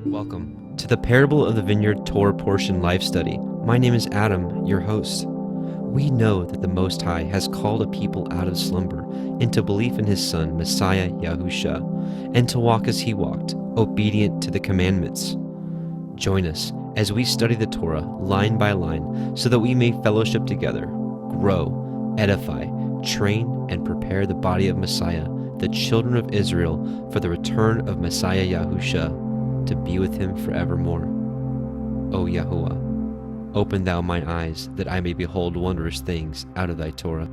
Welcome to the Parable of the Vineyard Torah portion live study. My name is Adam, your host. We know that the Most High has called a people out of slumber into belief in his Son, Messiah YHWH, and to walk as he walked, obedient to the commandments. Join us as we study the Torah line by line so that we may fellowship together, grow, edify, train, and prepare the body of Messiah, the children of Israel, for the return of Messiah YHWH to be with him forevermore. O Yahuwah, open thou mine eyes, that I may behold wondrous things out of thy Torah.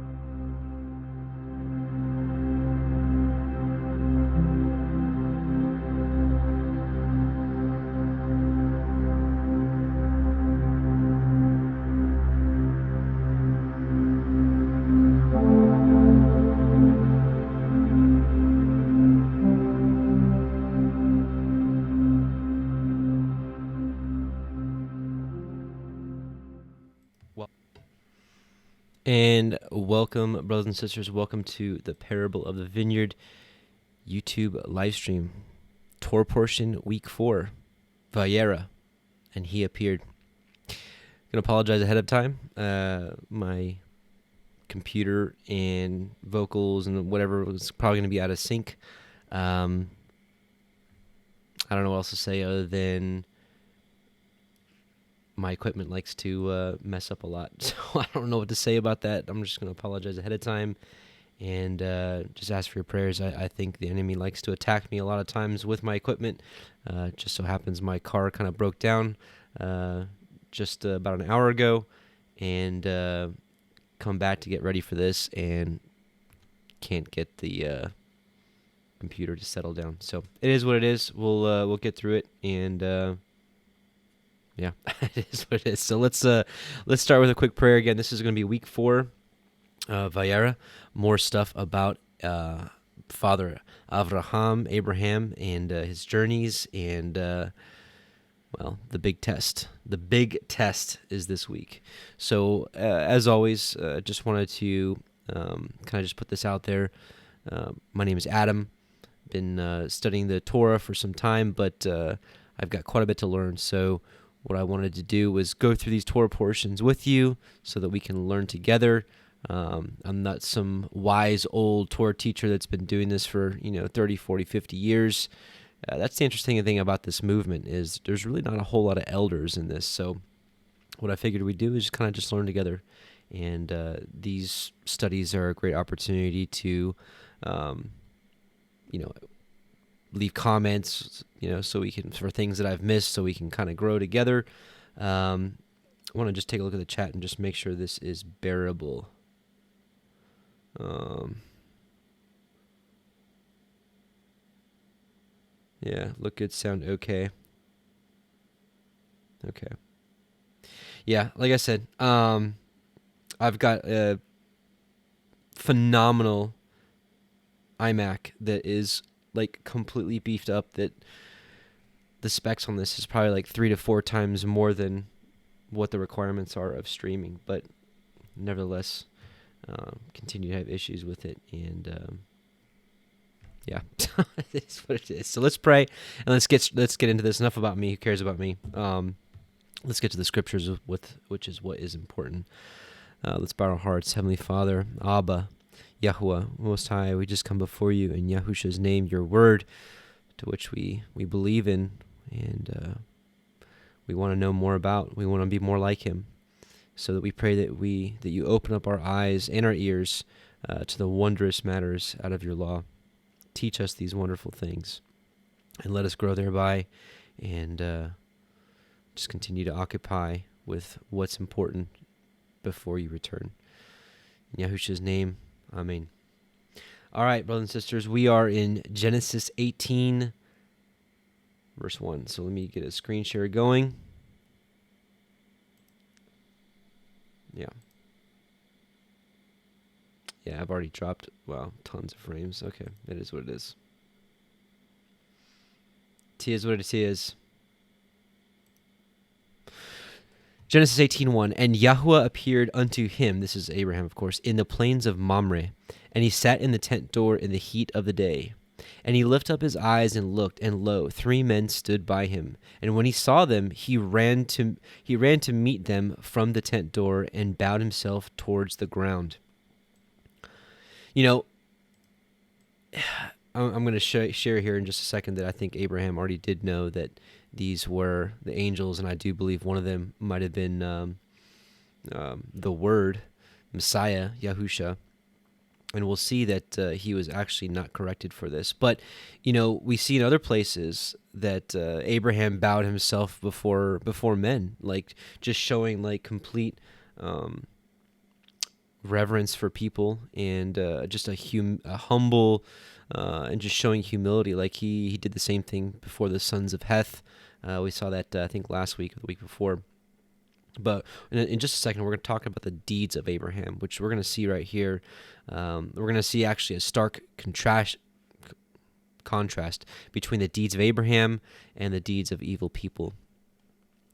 And welcome, brothers and sisters. Welcome to the Parable of the Vineyard YouTube live stream. Torah portion, week 4, Vayera, and he appeared. I'm going to apologize ahead of time. My computer and vocals and whatever was probably going to be out of sync. I don't know what else to say other than my equipment likes to mess up a lot, so I don't know what to say about that. I'm just going to apologize ahead of time and just ask for your prayers. I think the enemy likes to attack me a lot of times with my equipment. Just so happens my car kind of broke down just about an hour ago, and come back to get ready for this and can't get the computer to settle down. So it is what it is. We'll get through it, and yeah, it is what it is. So let's start with a quick prayer again. This is going to be week 4, Vayera. More stuff about Father Abraham, and his journeys, and well, the big test. The big test is this week. So as always, just wanted to kind of just put this out there. My name is Adam. Been studying the Torah for some time, but I've got quite a bit to learn. So what I wanted to do was go through these Torah portions with you so that we can learn together. I'm not some wise old Torah teacher that's been doing this for 30, 40, 50 years. That's the interesting thing about this movement is there's really not a whole lot of elders in this. So what I figured we'd do is kind of just learn together. And these studies are a great opportunity to, leave comments, so we can, for things that I've missed, so we can kind of grow together. I want to just take a look at the chat and just make sure this is bearable. Yeah, look good, sound okay. Okay. Yeah, like I said, I've got a phenomenal iMac that is like completely beefed up, that the specs on this is probably like 3 to 4 times more than what the requirements are of streaming, but nevertheless continue to have issues with it, and yeah, it's what it is. So let's pray and let's get into this. Enough about me. Who cares about me? Let's get to the scriptures, which is what is important. Let's bow our hearts. Heavenly Father, Abba, Yahuwah, Most High, we just come before you in Yahusha's name, your word, to which we believe in, and we want to know more about. We want to be more like him, so that we pray that you open up our eyes and our ears to the wondrous matters out of your law. Teach us these wonderful things, and let us grow thereby, and just continue to occupy with what's important before you return. In Yahusha's name, Amen. All right, brothers and sisters, we are in Genesis 18, verse 1. So let me get a screen share going. Yeah, I've already dropped, tons of frames. Okay, that is what it is. It is what it is. Genesis 18:1, and Yahuwah appeared unto him, this is Abraham, of course, in the plains of Mamre, and he sat in the tent door in the heat of the day. And he lifted up his eyes and looked, and lo, 3 men stood by him. And when he saw them, he ran to meet them from the tent door and bowed himself towards the ground. You know, I'm going to share here in just a second that I think Abraham already did know that these were the angels, and I do believe one of them might have been the Word, Messiah, Yahusha. And we'll see that he was actually not corrected for this. But, you know, we see in other places that Abraham bowed himself before men, like just showing like complete reverence for people, and just a humble and just showing humility. Like he did the same thing before the sons of Heth. We saw that I think last week or the week before. But in just a second, we're going to talk about the deeds of Abraham, which we're going to see right here. We're going to see actually a stark contrast between the deeds of Abraham and the deeds of evil people.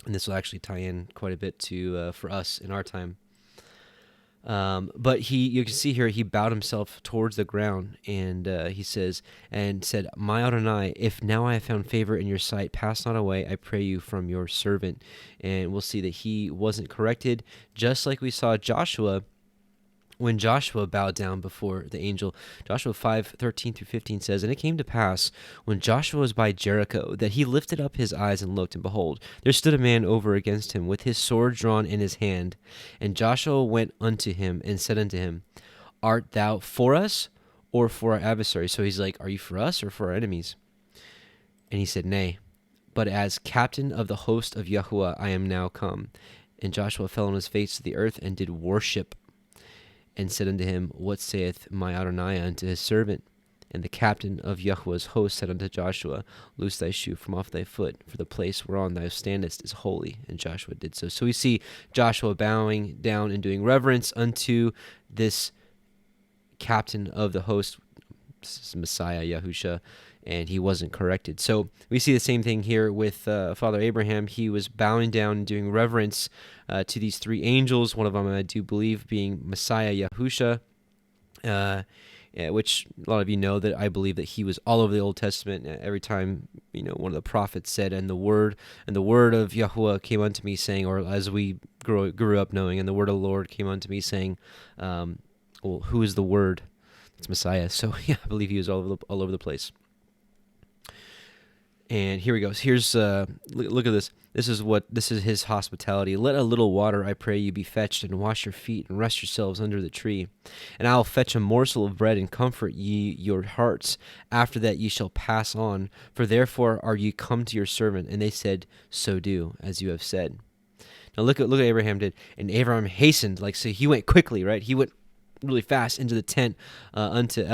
And this will actually tie in quite a bit to for us in our time. But you can see here, he bowed himself towards the ground, and he says, and said, "My Adonai, if now I have found favor in your sight, pass not away, I pray you, from your servant." And we'll see that he wasn't corrected, just like we saw Joshua when Joshua bowed down before the angel. Joshua 5:13-15 says, "And it came to pass, when Joshua was by Jericho, that he lifted up his eyes and looked, and behold, there stood a man over against him, with his sword drawn in his hand. And Joshua went unto him, and said unto him, Art thou for us, or for our adversaries?" So he's like, are you for us, or for our enemies? And he said, Nay, but as captain of the host of YHWH I am now come. And Joshua fell on his face to the earth, and did worship, and said unto him, What saith my Adonai unto his servant? And the captain of YHWH's host said unto Joshua, Loose thy shoe from off thy foot, for the place whereon thou standest is holy. And Joshua did so. So we see Joshua bowing down and doing reverence unto this captain of the host, Messiah, Yahusha, and he wasn't corrected. So we see the same thing here with Father Abraham. He was bowing down and doing reverence to these 3 angels, one of them I do believe being Messiah, Yahusha, which a lot of you know that I believe that he was all over the Old Testament. Every time, you know, one of the prophets said, and the word of YHWH came unto me, saying, or as we grew up knowing, and the word of the Lord came unto me, saying, well, who is the word? It's Messiah. So yeah, I believe he was all over the place. And here he goes. Here's look at this. This is his hospitality. Let a little water, I pray you, be fetched, and wash your feet, and rest yourselves under the tree. And I will fetch a morsel of bread, and comfort ye your hearts. After that ye shall pass on, for therefore are ye come to your servant. And they said, So do, as you have said. Now look at what Abraham did. And Abraham hastened, so he went quickly, right? He went really fast into the tent unto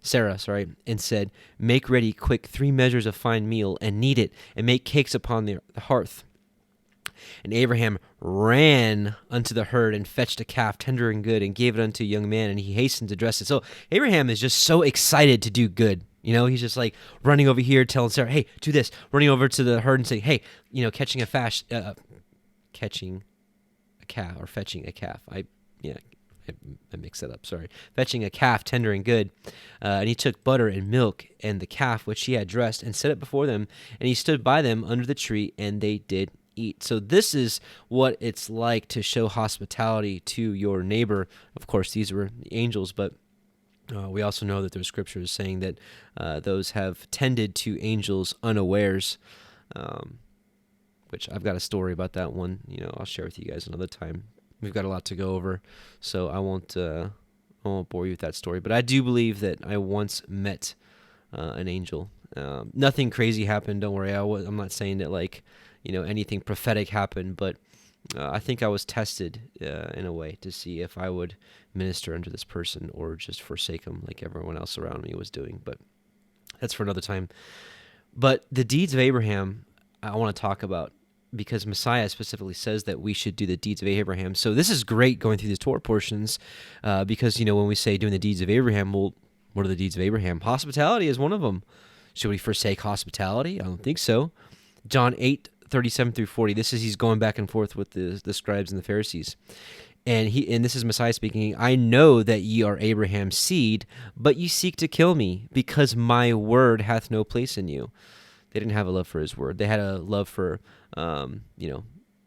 Sarah, and said, Make ready quick 3 measures of fine meal, and knead it, and make cakes upon the hearth. And Abraham ran unto the herd, and fetched a calf tender and good, and gave it unto a young man, and he hastened to dress it. So Abraham is just so excited to do good. You know, he's just like running over here, telling Sarah, hey, do this. Running over to the herd and saying, hey, catching a calf, or fetching a calf. I mixed that up, sorry. Fetching a calf tender and good. And he took butter and milk and the calf which he had dressed, and set it before them. And he stood by them under the tree, and they did eat. So this is what it's like to show hospitality to your neighbor. Of course, these were the angels, but we also know that there's scriptures saying that those have tended to angels unawares, which I've got a story about that one. I'll share with you guys another time. We've got a lot to go over, so I won't bore you with that story. But I do believe that I once met an angel. Nothing crazy happened. Don't worry. I'm not saying that anything prophetic happened, but I think I was tested in a way to see if I would minister unto this person or just forsake him like everyone else around me was doing. But that's for another time. But the deeds of Abraham, I want to talk about, because Messiah specifically says that we should do the deeds of Abraham. So this is great going through these Torah portions, because, when we say doing the deeds of Abraham, well, what are the deeds of Abraham? Hospitality is one of them. Should we forsake hospitality? I don't think so. John 8:37-40. He's going back and forth with the scribes and the Pharisees. And this is Messiah speaking, I know that ye are Abraham's seed, but ye seek to kill me, because my word hath no place in you. They didn't have a love for his word. They had a love for,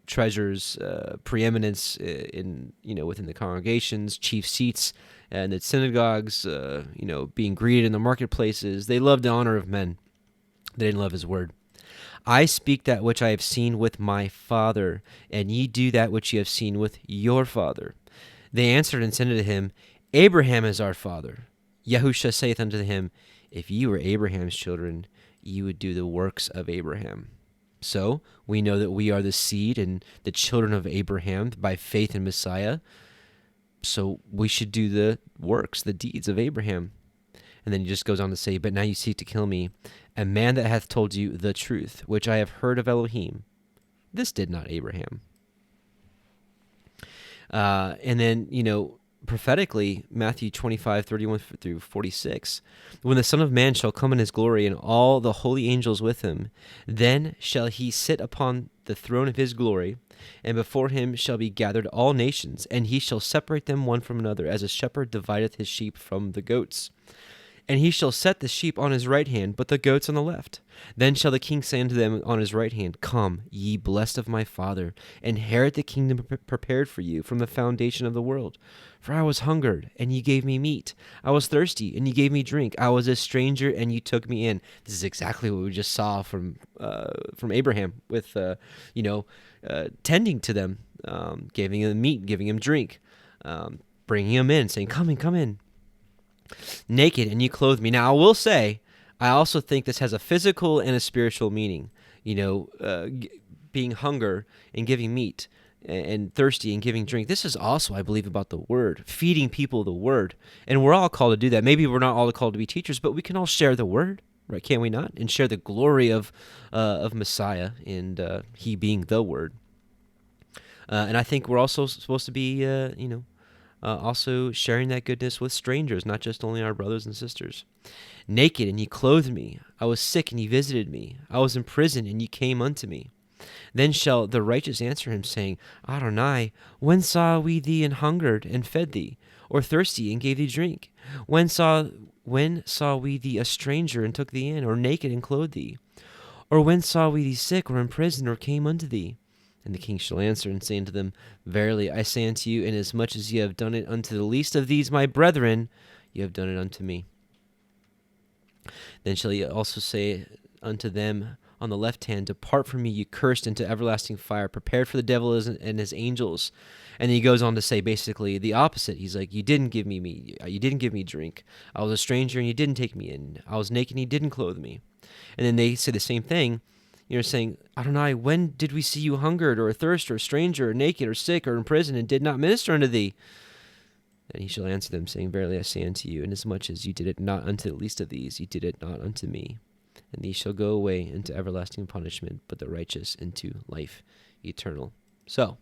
treasures, preeminence within the congregations, chief seats, and the synagogues, being greeted in the marketplaces. They loved the honor of men. They didn't love his word. I speak that which I have seen with my father, and ye do that which ye have seen with your father. They answered and said unto him, Abraham is our father. Yahusha saith unto him, if ye were Abraham's children, ye would do the works of Abraham. So we know that we are the seed and the children of Abraham by faith in Messiah. So we should do the works, the deeds of Abraham. And then he just goes on to say, but now you seek to kill me, a man that hath told you the truth, which I have heard of Elohim. This did not Abraham. And then, prophetically, Matthew 25:31 through 46, when the Son of Man shall come in his glory and all the holy angels with him, then shall he sit upon the throne of his glory, and before him shall be gathered all nations, and he shall separate them one from another, as a shepherd divideth his sheep from the goats. And he shall set the sheep on his right hand, but the goats on the left. Then shall the king say unto them on his right hand, come, ye blessed of my Father, inherit the kingdom prepared for you from the foundation of the world. For I was hungered, and ye gave me meat. I was thirsty, and ye gave me drink. I was a stranger, and ye took me in. This is exactly what we just saw from Abraham with, tending to them, giving them meat, giving them drink, bringing them in, saying, come in, come in. Naked, and you clothed me. Now, I will say, I also think this has a physical and a spiritual meaning. Being hunger and giving meat, and thirsty and giving drink. This is also, I believe, about the word, feeding people the word. And we're all called to do that. Maybe we're not all called to be teachers, but we can all share the word, right? Can we not? And share the glory of Messiah and he being the word. And I think we're also supposed to be, also sharing that goodness with strangers, not just only our brothers and sisters. Naked, and ye clothed me. I was sick, and ye visited me. I was in prison, and ye came unto me. Then shall the righteous answer him, saying, Adonai, when saw we thee and hungered, and fed thee, or thirsty, and gave thee drink? When saw we thee a stranger, and took thee in, or naked, and clothed thee? Or when saw we thee sick, or in prison, or came unto thee? And the king shall answer and say unto them, verily I say unto you, inasmuch as ye have done it unto the least of these my brethren, ye have done it unto me. Then shall he also say unto them on the left hand, depart from me, ye cursed, into everlasting fire, prepared for the devil and his angels. And he goes on to say basically the opposite. He's like, you didn't give me meat, you didn't give me drink. I was a stranger, and you didn't take me in. I was naked, and you didn't clothe me. And then they say the same thing. You're saying, Adonai, when did we see you hungered, or athirst, or a stranger, or naked, or sick, or in prison, and did not minister unto thee? And he shall answer them, saying, verily I say unto you, inasmuch as you did it not unto the least of these, you did it not unto me. And these shall go away into everlasting punishment, but the righteous into life eternal. So,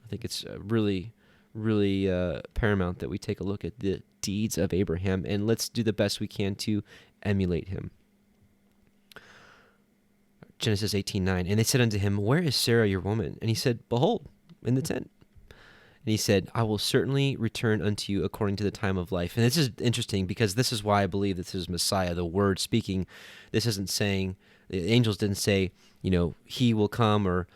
I think it's really, really paramount that we take a look at the deeds of Abraham, and let's do the best we can to emulate him. Genesis 18:9, and they said unto him, where is Sarah your woman? And he said, behold, in the tent. And he said, I will certainly return unto you according to the time of life. And this is interesting, because this is why I believe this is Messiah, the word speaking. This isn't saying, the angels didn't say, he will come, or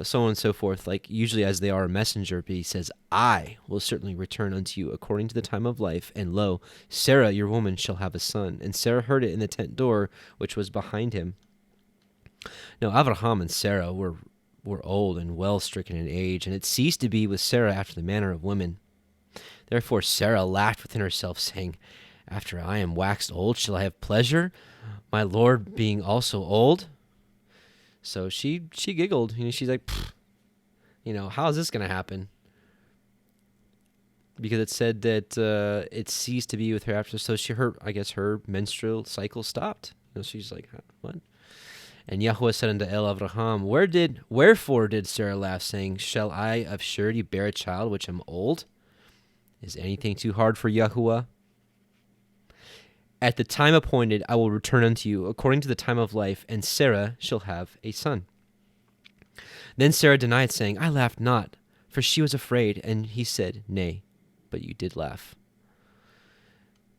so on and so forth, like usually as they are a messenger, but he says, I will certainly return unto you according to the time of life. And lo, Sarah your woman shall have a son. And Sarah heard it in the tent door, which was behind him. Now, Abraham and Sarah were old and well stricken in age, and it ceased to be with Sarah after the manner of women. Therefore Sarah laughed within herself, saying, after I am waxed old, shall I have pleasure, my Lord being also old? So she giggled. She's like, how is this going to happen? Because it said that it ceased to be with her after, so her menstrual cycle stopped. She's like, what? And Yahweh said unto Abraham, wherefore did Sarah laugh, saying, shall I of surety bear a child which am old? Is anything too hard for Yahweh? At the time appointed I will return unto you, according to the time of life, and Sarah shall have a son. Then Sarah denied, saying, I laughed not, for she was afraid, and he said, Nay, but you did laugh.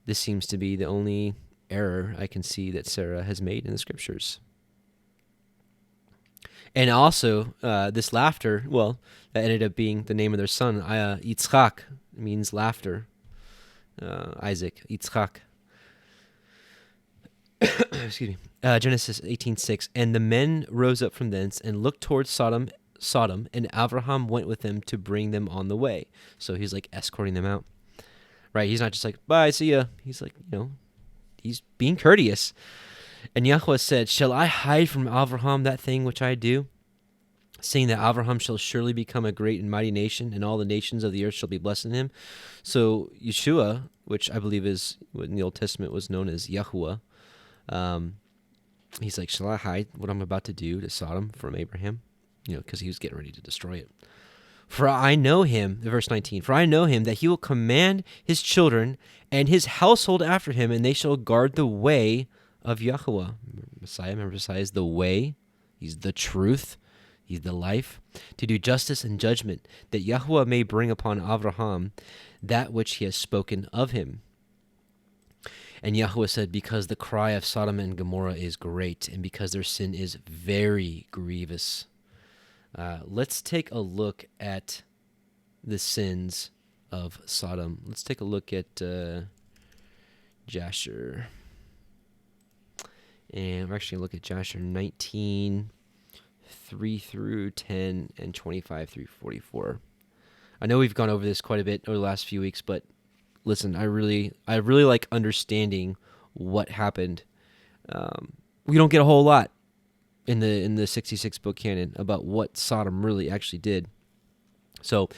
This seems to be the only error I can see that Sarah has made in the scriptures. And also, this laughter, well, that ended up being the name of their son. Yitzchak means laughter. Isaac, Yitzchak. Excuse me. Genesis 18:6. And the men rose up from thence and looked towards Sodom, and Abraham went with them to bring them on the way. So he's like escorting them out. Right? He's not just like, bye, see ya. He's like, he's being courteous. And Yahweh said, Shall I hide from Abraham that thing which I do? Saying that Abraham shall surely become a great and mighty nation, and all the nations of the earth shall be blessed in him. So Yeshua, which I believe is what in the Old Testament was known as Yahuwah, he's like, shall I hide what I'm about to do to Sodom from Abraham? Because he was getting ready to destroy it. For I know him, verse 19, for I know him that he will command his children and his household after him, and they shall guard the way of Yahuwah. Messiah, remember, Messiah is the way. He's the truth. He's the life. To do justice and judgment, that Yahuwah may bring upon Abraham that which he has spoken of him. And Yahuwah said, because the cry of Sodom and Gomorrah is great, and because their sin is very grievous. Let's take a look at the sins of Sodom. Let's take a look at Jasher. And we're actually going to look at Jasher 19, 3 through 10, and 25 through 44. I know we've gone over this quite a bit over the last few weeks, but listen, I really like understanding what happened. We don't get a whole lot in the 66 book canon about what Sodom really actually did. So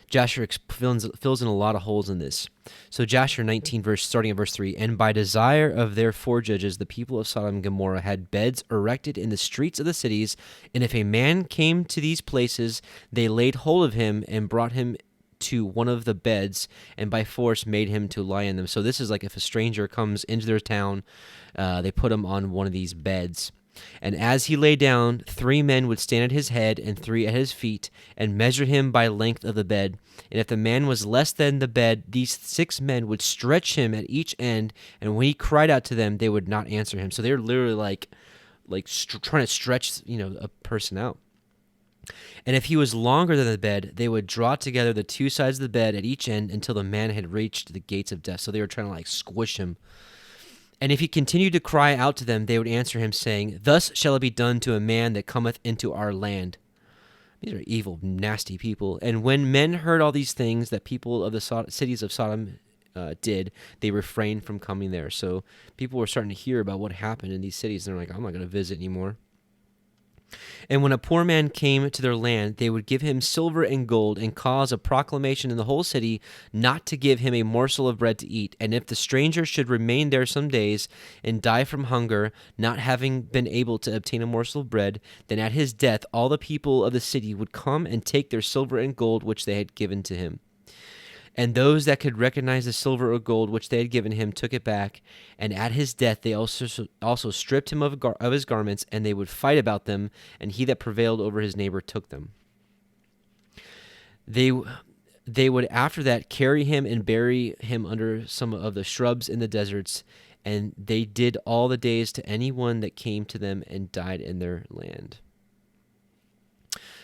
Jasher fills in a lot of holes in this. So Jasher 19, starting at verse 3, and by desire of their forejudges, the people of Sodom and Gomorrah had beds erected in the streets of the cities, and if a man came to these places, they laid hold of him and brought him to one of the beds, and by force made him to lie in them. So this is like if a stranger comes into their town, they put him on one of these beds. And as he lay down, 3 men would stand at his head and 3 at his feet, and measure him by length of the bed. And if the man was less than the bed, these 6 men would stretch him at each end, and when he cried out to them, they would not answer him. So they're literally like trying to stretch, a person out. And if he was longer than the bed, they would draw together the 2 sides of the bed at each end until the man had reached the gates of death. So they were trying to squish him. And if he continued to cry out to them, they would answer him, saying, Thus shall it be done to a man that cometh into our land. These are evil, nasty people. And when men heard all these things that people of the cities of Sodom did, they refrained from coming there. So people were starting to hear about what happened in these cities, and they're like, I'm not going to visit anymore. And when a poor man came to their land, they would give him silver and gold, and cause a proclamation in the whole city not to give him a morsel of bread to eat. And if the stranger should remain there some days and die from hunger, not having been able to obtain a morsel of bread, then at his death all the people of the city would come and take their silver and gold which they had given to him. And those that could recognize the silver or gold which they had given him took it back, and at his death they also stripped him of his garments, and they would fight about them, and he that prevailed over his neighbor took them. They would after that carry him and bury him under some of the shrubs in the deserts, and they did all the days to anyone that came to them and died in their land.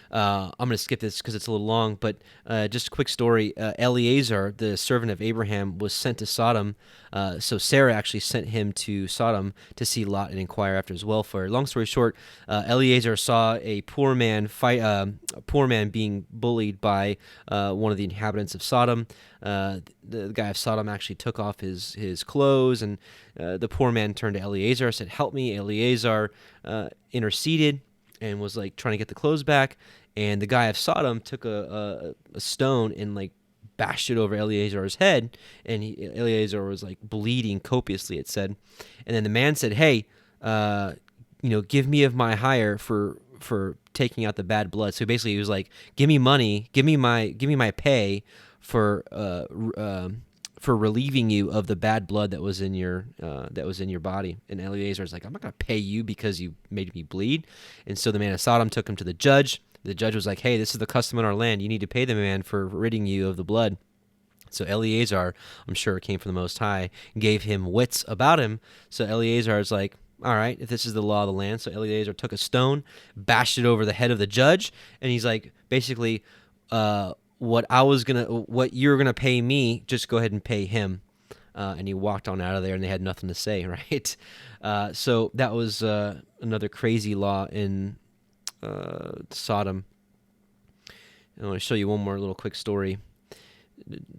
I'm going to skip this because it's a little long, but just a quick story. Eliezer, the servant of Abraham, was sent to Sodom. So Sarah actually sent him to Sodom to see Lot and inquire after his welfare. Long story short, Eliezer saw a poor man being bullied by one of the inhabitants of Sodom. The guy of Sodom actually took off his clothes, and the poor man turned to Eliezer, said, "Help me." Eliezer interceded and was trying to get the clothes back, and the guy of Sodom took a stone and bashed it over Eliezer's head, and Eliezer was bleeding copiously, it said. And then the man said, "Hey, give me of my hire for taking out the bad blood." So basically he was like, "Give me money, give me my pay for relieving you of the bad blood that was in your body." And Eliezer is like, "I'm not going to pay you because you made me bleed." And so the man of Sodom took him to the judge. The judge was like, hey, this is the custom in our land. You need to pay the man for ridding you of the blood. So Eleazar, I'm sure it came from the Most High, gave him wits about him. So Eleazar is like, all right, if this is the law of the land. So Eleazar took a stone, bashed it over the head of the judge, and he's like, basically, what you're gonna pay me, just go ahead and pay him. And he walked on out of there, and they had nothing to say, right? So that was another crazy law in Sodom. I want to show you one more little quick story.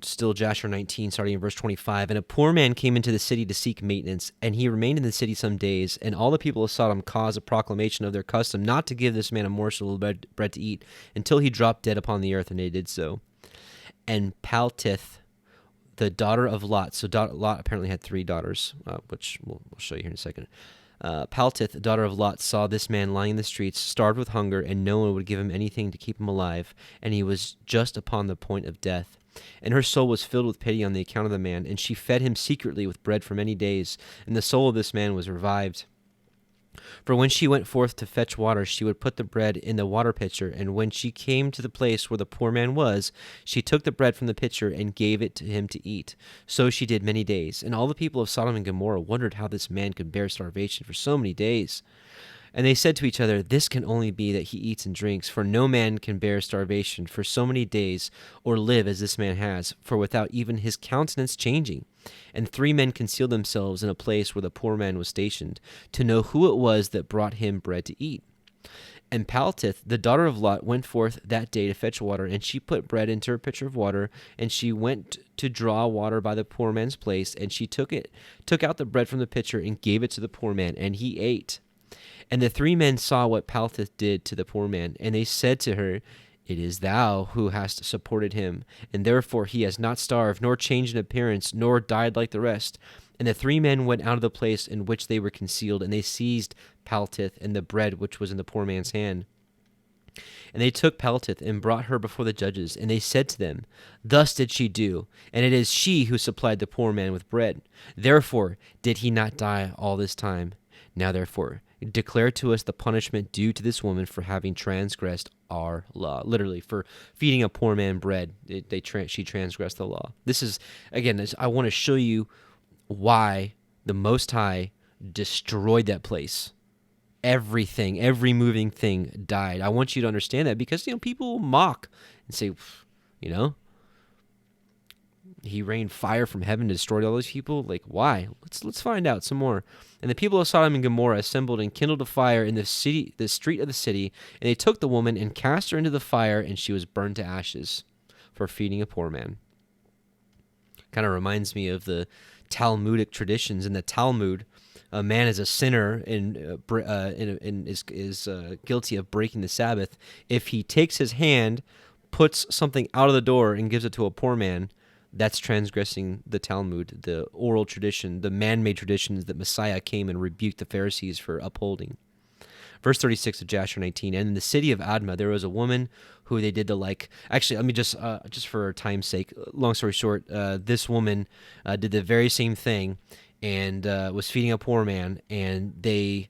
Still Jasher 19, starting in verse 25. And a poor man came into the city to seek maintenance, and he remained in the city some days. And all the people of Sodom caused a proclamation of their custom not to give this man a morsel of bread to eat until he dropped dead upon the earth, and they did so. And Paltith, the daughter of Lot, so Lot apparently had 3 daughters, which we'll show you here in a second. Paltith, the daughter of Lot, saw this man lying in the streets, starved with hunger, and no one would give him anything to keep him alive, and he was just upon the point of death. And her soul was filled with pity on the account of the man, and she fed him secretly with bread for many days, and the soul of this man was revived. For when she went forth to fetch water, she would put the bread in the water pitcher, and when she came to the place where the poor man was, she took the bread from the pitcher and gave it to him to eat. So she did many days. And all the people of Sodom and Gomorrah wondered how this man could bear starvation for so many days. And they said to each other, this can only be that he eats and drinks, for no man can bear starvation for so many days, or live as this man has, for without even his countenance changing. And 3 men concealed themselves in a place where the poor man was stationed, to know who it was that brought him bread to eat. And Paltith, the daughter of Lot, went forth that day to fetch water, and she put bread into her pitcher of water, and she went to draw water by the poor man's place, and she took out the bread from the pitcher, and gave it to the poor man, and he ate. And the 3 men saw what Paltith did to the poor man, and they said to her, it is thou who hast supported him, and therefore he has not starved, nor changed in appearance, nor died like the rest. And the 3 men went out of the place in which they were concealed, and they seized Paltith and the bread which was in the poor man's hand. And they took Paltith and brought her before the judges, and they said to them, thus did she do, and it is she who supplied the poor man with bread. Therefore did he not die all this time. Now therefore declare to us the punishment due to this woman for having transgressed our law. Literally, for feeding a poor man bread, she transgressed the law. This is, again, I want to show you why the Most High destroyed that place. Everything, every moving thing died. I want you to understand that, because people mock and say, he rained fire from heaven to destroy all those people. Like, why? Let's find out some more. And the people of Sodom and Gomorrah assembled and kindled a fire in the street of the city, and they took the woman and cast her into the fire, and she was burned to ashes for feeding a poor man. Kind of reminds me of the Talmudic traditions. In the Talmud, a man is a sinner and is guilty of breaking the Sabbath if he takes his hand, puts something out of the door, and gives it to a poor man. That's transgressing the Talmud, the oral tradition, the man-made traditions that Messiah came and rebuked the Pharisees for upholding. Verse 36 of Jasher 19, and in the city of Admah there was a woman who they did the like. Actually, let me just for time's sake, long story short, this woman did the very same thing and was feeding a poor man, and they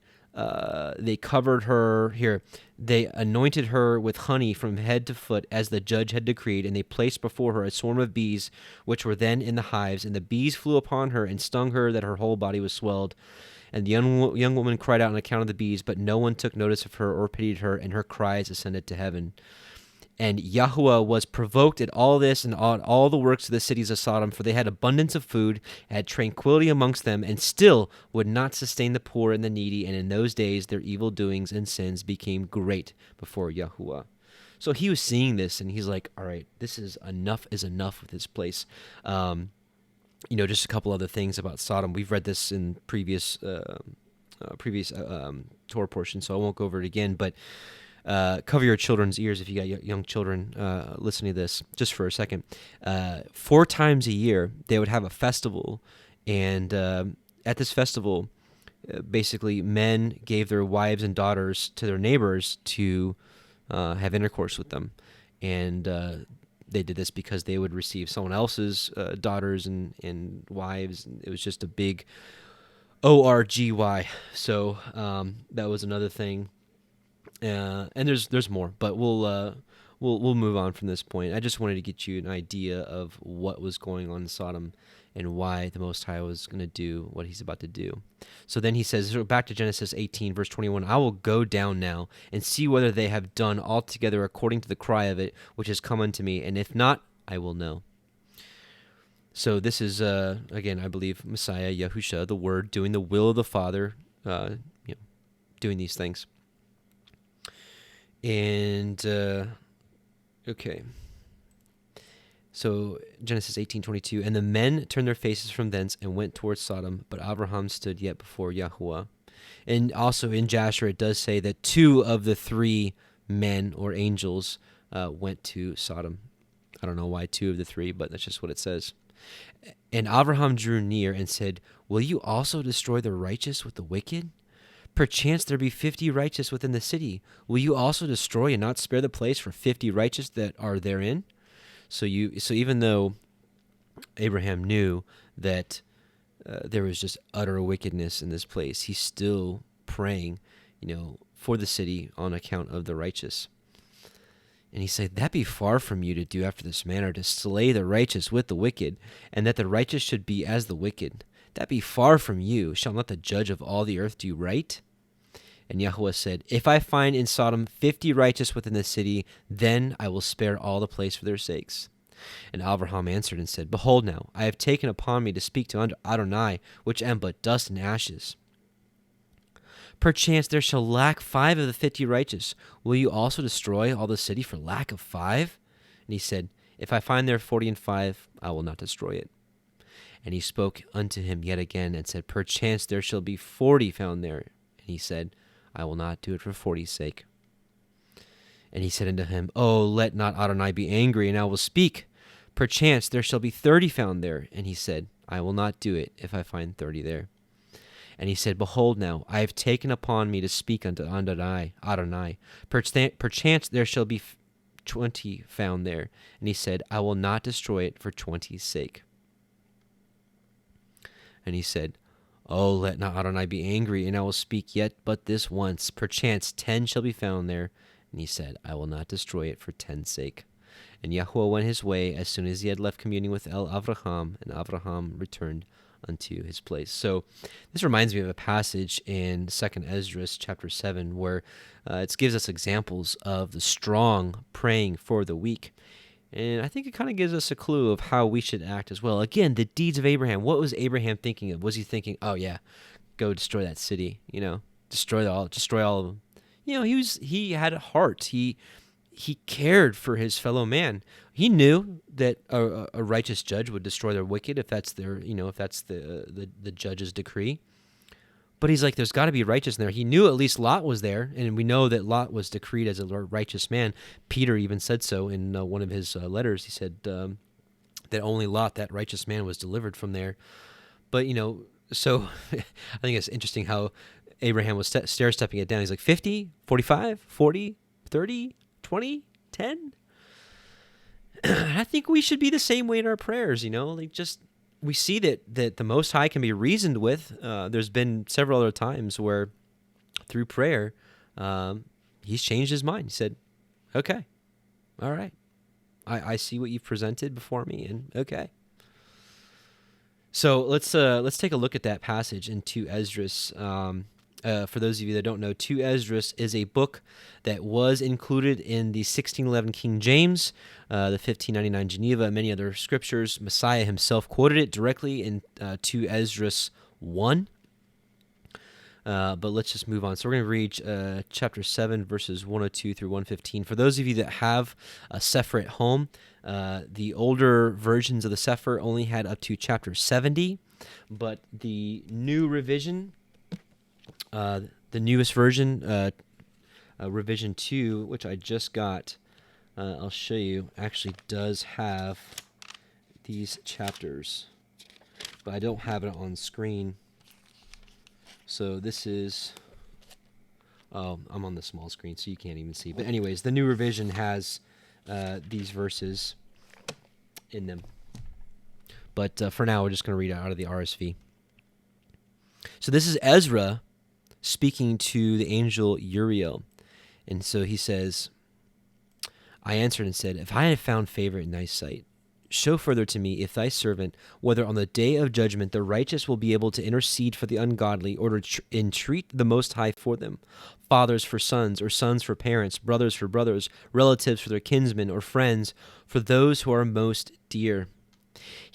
covered her here. They anointed her with honey from head to foot as the judge had decreed, and they placed before her a swarm of bees, which were then in the hives, and the bees flew upon her and stung her that her whole body was swelled. And the young woman cried out on account of the bees, but no one took notice of her or pitied her, and her cries ascended to heaven. And YHWH was provoked at all this and all the works of the cities of Sodom, for they had abundance of food, had tranquility amongst them, and still would not sustain the poor and the needy. And in those days their evil doings and sins became great before YHWH. So he was seeing this, and he's like, all right, this is enough with this place. Just a couple other things about Sodom. We've read this in previous Torah portions, so I won't go over it again, but cover your children's ears if you got young children listening to this just for a second. 4 times a year, they would have a festival, and at this festival, basically men gave their wives and daughters to their neighbors to have intercourse with them. And they did this because they would receive someone else's daughters and wives. And it was just a big ORGY. So that was another thing. And there's more, but we'll move on from this point. I just wanted to get you an idea of what was going on in Sodom and why the Most High was going to do what he's about to do. So then he says, so back to Genesis 18, verse 21, I will go down now and see whether they have done altogether according to the cry of it, which has come unto me, and if not, I will know. So this is, again, I believe, Messiah, Yahusha, the Word, doing the will of the Father, doing these things. And, okay. So Genesis 18:22, and the men turned their faces from thence and went towards Sodom, but Abraham stood yet before Yahuwah. And also in Jasher it does say that 2 of the 3 men or angels went to Sodom. I don't know why 2 of the 3, but that's just what it says. And Abraham drew near and said, will you also destroy the righteous with the wicked? Perchance there be 50 righteous within the city. Will you also destroy and not spare the place for 50 righteous that are therein? So even though Abraham knew that there was just utter wickedness in this place, he's still praying, for the city on account of the righteous. And he said, that be far from you to do after this manner, to slay the righteous with the wicked, and that the righteous should be as the wicked. That be far from you. Shall not the judge of all the earth do right? And Yahuwah said, if I find in Sodom 50 righteous within the city, then I will spare all the place for their sakes. And Abraham answered and said, behold now, I have taken upon me to speak to Adonai, which am but dust and ashes. Perchance there shall lack 5 of the 50 righteous. Will you also destroy all the city for lack of 5? And he said, if I find there 40 and 5, I will not destroy it. And he spoke unto him yet again and said, perchance there shall be 40 found there. And he said, I will not do it for 40's sake. And he said unto him, oh, let not Adonai be angry, and I will speak. Perchance there shall be 30 found there. And he said, I will not do it if I find 30 there. And he said, behold now, I have taken upon me to speak unto Adonai. Perchance there shall be 20 found there. And he said, I will not destroy it for 20's sake. And he said, oh, let not Adonai be angry, and I will speak yet but this once. Perchance 10 shall be found there. And he said, I will not destroy it for 10's sake. And Yahuwah went his way as soon as he had left communing with Avraham, and Avraham returned unto his place. So this reminds me of a passage in 2nd Ezra chapter 7 where it gives us examples of the strong praying for the weak. And I think it kind of gives us a clue of how we should act as well. Again, the deeds of Abraham. What was Abraham thinking of? Was he thinking, oh yeah, go destroy that city, destroy all of them? He had a heart. He cared for his fellow man. He knew that a righteous judge would destroy the wicked if that's the judge's decree. But he's like, there's got to be righteous in there. He knew at least Lot was there, and we know that Lot was decreed as a righteous man. Peter even said so in one of his letters. He said that only Lot, that righteous man, was delivered from there. But, so I think it's interesting how Abraham was stair-stepping it down. He's like 50, 45, 40, 30, 20, 10. I think we should be the same way in our prayers, we see that the Most High can be reasoned with. There's been several other times where through prayer, he's changed his mind. He said, okay, all right, I see what you've presented before me, and okay. So let's take a look at that passage in 2 Esdras. For those of you that don't know, 2 Esdras is a book that was included in the 1611 King James, the 1599 Geneva, and many other scriptures. Messiah himself quoted it directly in 2 Esdras 1. But let's just move on. So we're going to read chapter 7, verses 102 through 115. For those of you that have a CEPHER at home, the older versions of the CEPHER only had up to chapter 70, but the new revision, the newest version, revision 2, which I just got, I'll show you, actually does have these chapters, but I don't have it on screen. So this is, I'm on the small screen, so you can't even see. But anyways, the new revision has these verses in them. But for now, we're just going to read out of the RSV. So this is Ezra speaking to the angel Uriel. And so he says, I answered and said, if I have found favor in thy sight, show further to me if thy servant, whether on the day of judgment the righteous will be able to intercede for the ungodly, or to entreat the Most High for them, fathers for sons, or sons for parents, brothers for brothers, relatives for their kinsmen, or friends for those who are most dear.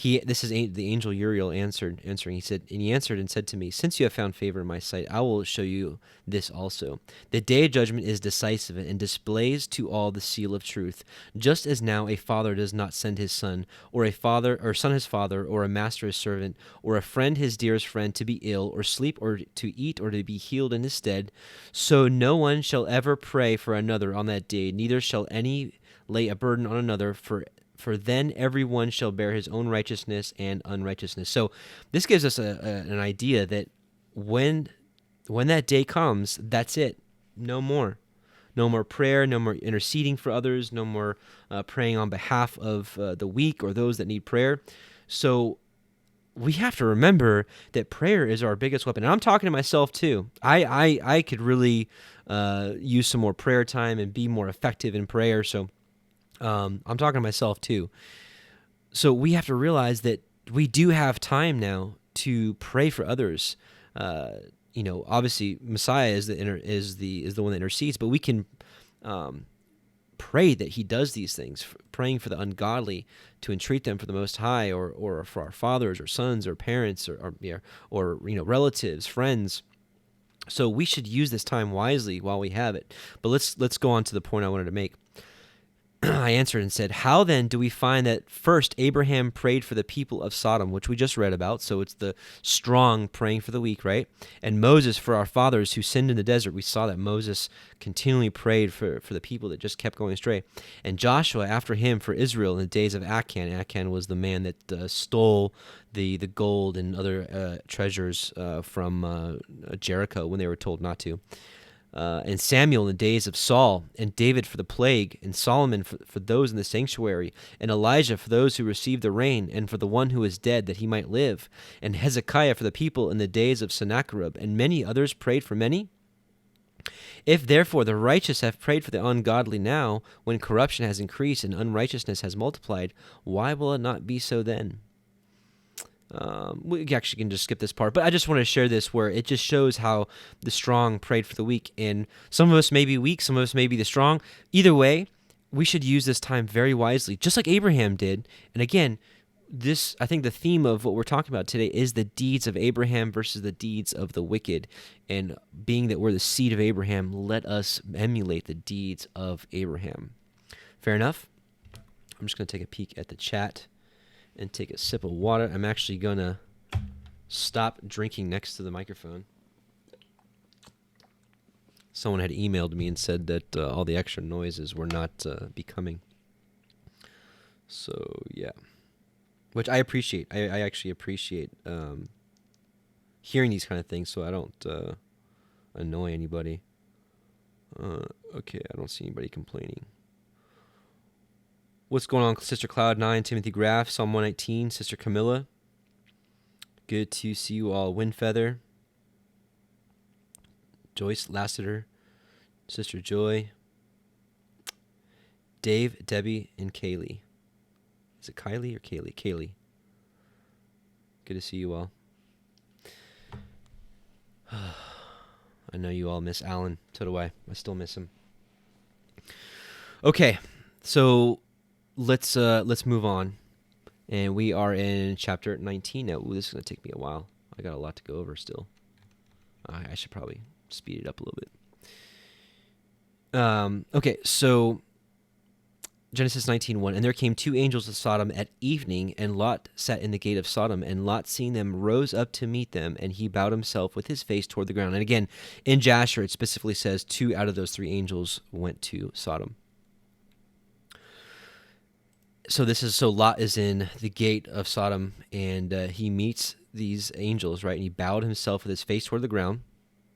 This is the angel Uriel answering. He said, and he answered and said to me, since you have found favor in my sight, I will show you this also. The day of judgment is decisive and displays to all the seal of truth. Just as now a father does not send his son, or a father or son his father, or a master his servant, or a friend his dearest friend to be ill, or sleep, or to eat, or to be healed in his stead, so no one shall ever pray for another on that day, neither shall any lay a burden on another, for then everyone shall bear his own righteousness and unrighteousness. So this gives us an idea that when that day comes, that's it. No more. No more prayer, no more interceding for others, no more praying on behalf of the weak or those that need prayer. So we have to remember that prayer is our biggest weapon. And I'm talking to myself too. I could really use some more prayer time and be more effective in prayer. So I'm talking to myself too. So we have to realize that we do have time now to pray for others. Obviously Messiah is the one that intercedes, but we can pray that he does these things, praying for the ungodly to entreat them for the Most High, or for our fathers or sons or parents or relatives, friends. So we should use this time wisely while we have it. But let's go on to the point I wanted to make. I answered and said, how then do we find that first Abraham prayed for the people of Sodom, which we just read about? So it's the strong praying for the weak, right? And Moses for our fathers who sinned in the desert. We saw that Moses continually prayed for the people that just kept going astray. And Joshua after him for Israel in the days of Achan. Achan was the man that stole the gold and other treasures from Jericho when they were told not to. And Samuel in the days of Saul, and David for the plague, and Solomon for those in the sanctuary, and Elijah for those who received the rain, and for the one who is dead that he might live, and Hezekiah for the people in the days of Sennacherib, and many others prayed for many? If therefore the righteous have prayed for the ungodly now, when corruption has increased and unrighteousness has multiplied, why will it not be so then? We actually can just skip this part, but I just want to share this where it just shows how the strong prayed for the weak. And some of us may be weak, some of us may be the strong. Either way, we should use this time very wisely, just like Abraham did. And again, I think the theme of what we're talking about today is the deeds of Abraham versus the deeds of the wicked. And being that we're the seed of Abraham, let us emulate the deeds of Abraham. Fair enough? I'm just going to take a peek at the chat and take a sip of water. I'm actually going to stop drinking next to the microphone. Someone had emailed me and said that all the extra noises were not becoming. So, yeah. Which I appreciate. I actually appreciate hearing these kind of things so I don't annoy anybody. Okay, I don't see anybody complaining. What's going on, Sister Cloud9, Timothy Graff, Psalm 119, Sister Camilla? Good to see you all. Windfeather, Joyce Lassiter, Sister Joy, Dave, Debbie, and Kaylee. Is it Kylie or Kaylee? Kaylee. Good to see you all. I know you all miss Alan. So do I. I still miss him. Okay, so let's move on, and we are in chapter 19 now. Ooh, this is going to take me a while. I got a lot to go over still. I should probably speed it up a little bit. Okay, so Genesis 19:1, and there came two angels of Sodom at evening, and Lot sat in the gate of Sodom, and Lot, seeing them, rose up to meet them, and he bowed himself with his face toward the ground. And again, in Jasher, it specifically says 2 out of those 3 angels went to Sodom. So Lot is in the gate of Sodom, and he meets these angels, right? And he bowed himself with his face toward the ground,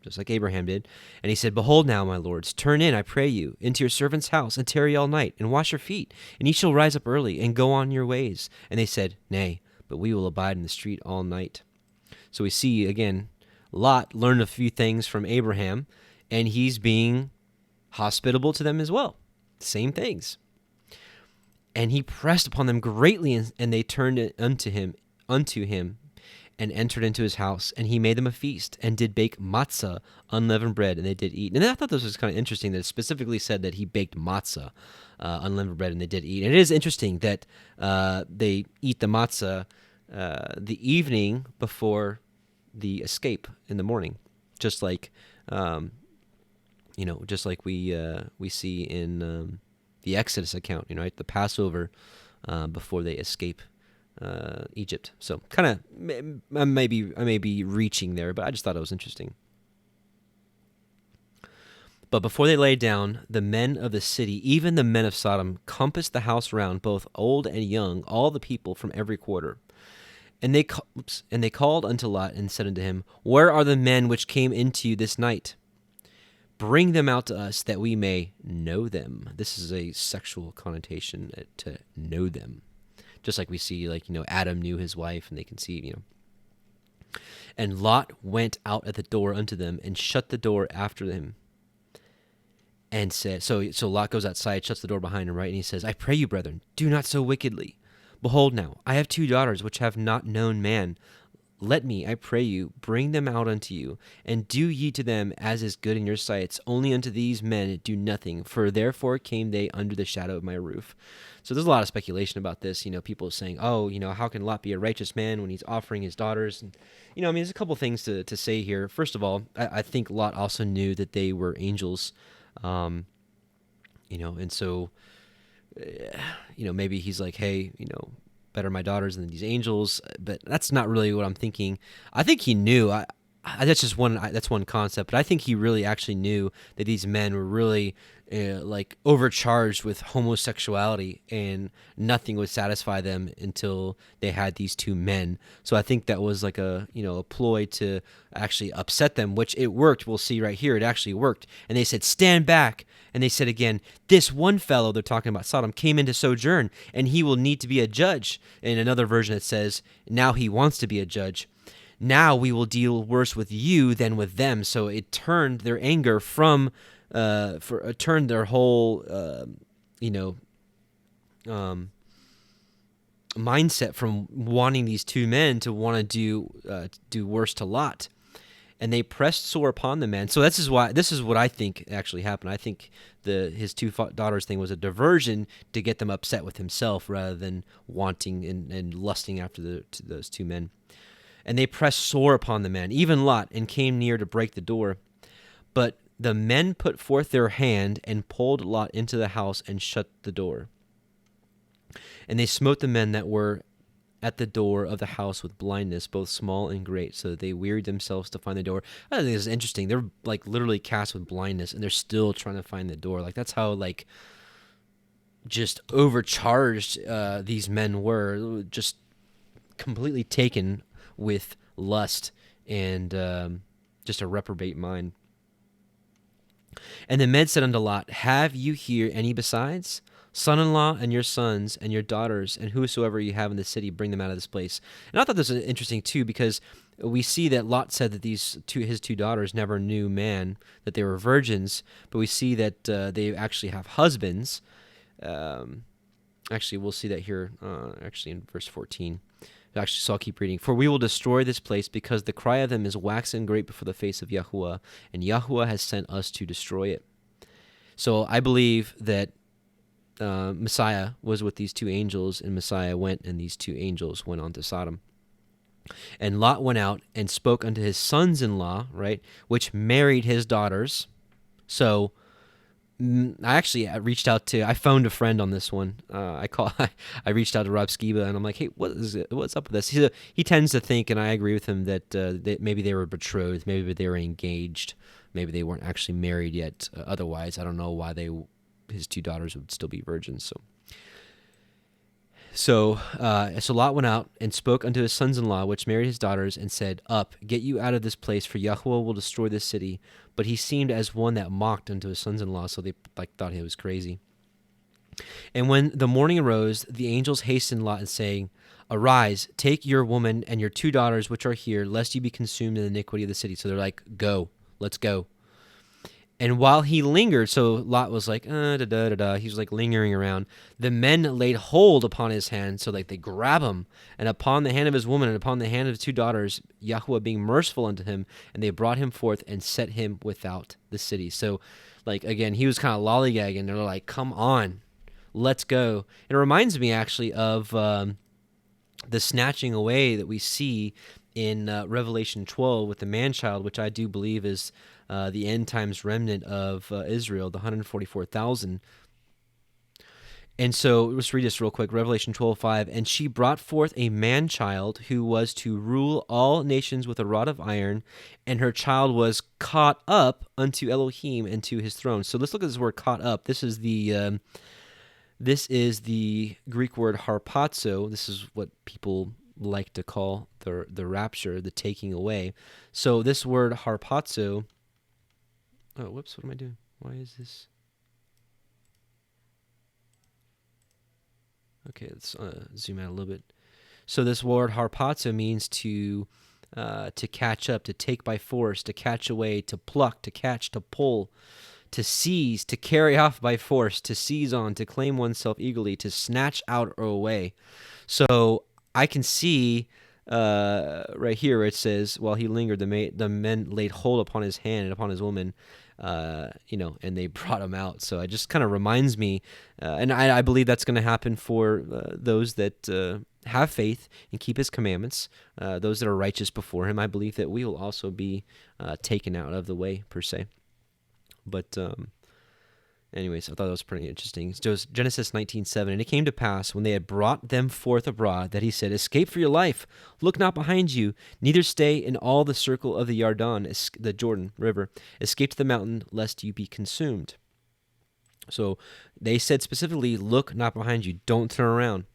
just like Abraham did. And he said, behold now, my lords, turn in, I pray you, into your servant's house, and tarry all night, and wash your feet, and ye shall rise up early, and go on your ways. And they said, nay, but we will abide in the street all night. So we see, again, Lot learned a few things from Abraham, and he's being hospitable to them as well. Same things. And he pressed upon them greatly, and they turned unto him, and entered into his house. And he made them a feast, and did bake matzah, unleavened bread, and they did eat. And I thought this was kind of interesting that it specifically said that he baked matzah, unleavened bread, and they did eat. And it is interesting that they eat the matzah the evening before the escape in the morning, just like we see in the Exodus account, right? The Passover before they escape Egypt. So kind of, I may be reaching there, but I just thought it was interesting. But before they lay down, the men of the city, even the men of Sodom, compassed the house round, both old and young, all the people from every quarter. And they called unto Lot and said unto him, Where are the men which came into you this night? Bring them out to us, that we may know them. This is a sexual connotation, to know them. Just like we see, Adam knew his wife, and they can see, And Lot went out at the door unto them, and shut the door after him. And said, so Lot goes outside, shuts the door behind him, right? And he says, I pray you, brethren, do not so wickedly. Behold now, I have 2 daughters which have not known man. Let me, I pray you, bring them out unto you, and do ye to them as is good in your sights. Only unto these men do nothing, for therefore came they under the shadow of my roof. So there's a lot of speculation about this. People saying, how can Lot be a righteous man when he's offering his daughters? And, there's a couple things to say here. First of all, I think Lot also knew that they were angels, and so, maybe he's like, hey, better my daughters than these angels, but that's not really what I'm thinking. I think he knew. That's one concept, but I think he really actually knew that these men were really overcharged with homosexuality, and nothing would satisfy them until they had these 2 men. So I think that was like a ploy to actually upset them, which it worked. We'll see right here. It actually worked. And they said, stand back. And they said again, this one fellow, they're talking about Sodom, came in to sojourn, and he will need to be a judge. In another version, it says, now he wants to be a judge. Now we will deal worse with you than with them. So it turned their anger from, turned their whole, mindset from wanting these 2 men to want to do worse to Lot. And they pressed sore upon the men. So this is what I think actually happened. I think his 2 daughters thing was a diversion to get them upset with himself, rather than wanting and lusting after those 2 men. And they pressed sore upon the men, even Lot, and came near to break the door. But the men put forth their hand and pulled Lot into the house and shut the door. And they smote the men that were at the door of the house with blindness, both small and great, so that they wearied themselves to find the door. I think it's interesting. They're literally cast with blindness, and they're still trying to find the door. That's how just overcharged these men were, just completely taken with lust and just a reprobate mind. And the men said unto Lot, Have you here any besides? Son-in-law and your sons and your daughters and whosoever you have in the city, bring them out of this place. And I thought this was interesting too, because we see that Lot said that his 2 daughters never knew man, that they were virgins, but we see that they actually have husbands. Actually, we'll see that here, in verse 14. Actually, so I'll keep reading. For we will destroy this place, because the cry of them is waxen great before the face of YHWH, and YHWH has sent us to destroy it. So I believe that Messiah was with these 2 angels, and Messiah went, and these 2 angels went on to Sodom. And Lot went out and spoke unto his sons-in-law, right, which married his daughters. So I found a friend on this one. I reached out to Rob Skiba, and I'm like, hey, what's up with this? He tends to think, and I agree with him, that maybe they were betrothed, maybe they were engaged, maybe they weren't actually married yet. Otherwise, I don't know why his 2 daughters would still be virgins. So Lot went out and spoke unto his sons-in-law, which married his daughters, and said, Up, get you out of this place, for YHWH will destroy this city. But he seemed as one that mocked unto his sons-in-law, so they thought he was crazy. And when the morning arose, the angels hastened Lot, and saying, Arise, take your woman and your 2 daughters which are here, lest you be consumed in the iniquity of the city. So they're like, Go, let's go. And while he lingered, so Lot was like, da da da da. He was like lingering around. The men laid hold upon his hand, so like they grab him, and upon the hand of his woman, and upon the hand of his 2 daughters, Yahweh being merciful unto him, and they brought him forth and set him without the city. So, like again, he was kind of lollygagging. They're like, come on, let's go. It reminds me actually of the snatching away that we see in Revelation 12 with the man-child, which I do believe is the end times remnant of Israel, the 144,000. And so let's read this real quick. Revelation 12:5. And she brought forth a man-child who was to rule all nations with a rod of iron, and her child was caught up unto Elohim and to his throne. So let's look at this word caught up. This is the Greek word harpazo. This is what people like to call the rapture, the taking away. So this word harpazo. Oh, whoops! What am I doing? Why is this? Okay, let's zoom out a little bit. So this word harpazo means to catch up, to take by force, to catch away, to pluck, to catch, to pull, to seize, to carry off by force, to seize on, to claim oneself eagerly, to snatch out or away. So I can see right here where it says, while he lingered, the men laid hold upon his hand and upon his woman, and they brought him out. So it just kind of reminds me, and I believe that's going to happen for those that have faith and keep his commandments, those that are righteous before him. I believe that we will also be taken out of the way, per se. But anyways, I thought that was pretty interesting. So it was Genesis 19:7, and it came to pass when they had brought them forth abroad that he said, "Escape for your life, look not behind you, neither stay in all the circle of the the Jordan River. Escape to the mountain, lest you be consumed." So they said specifically, "Look not behind you, don't turn around."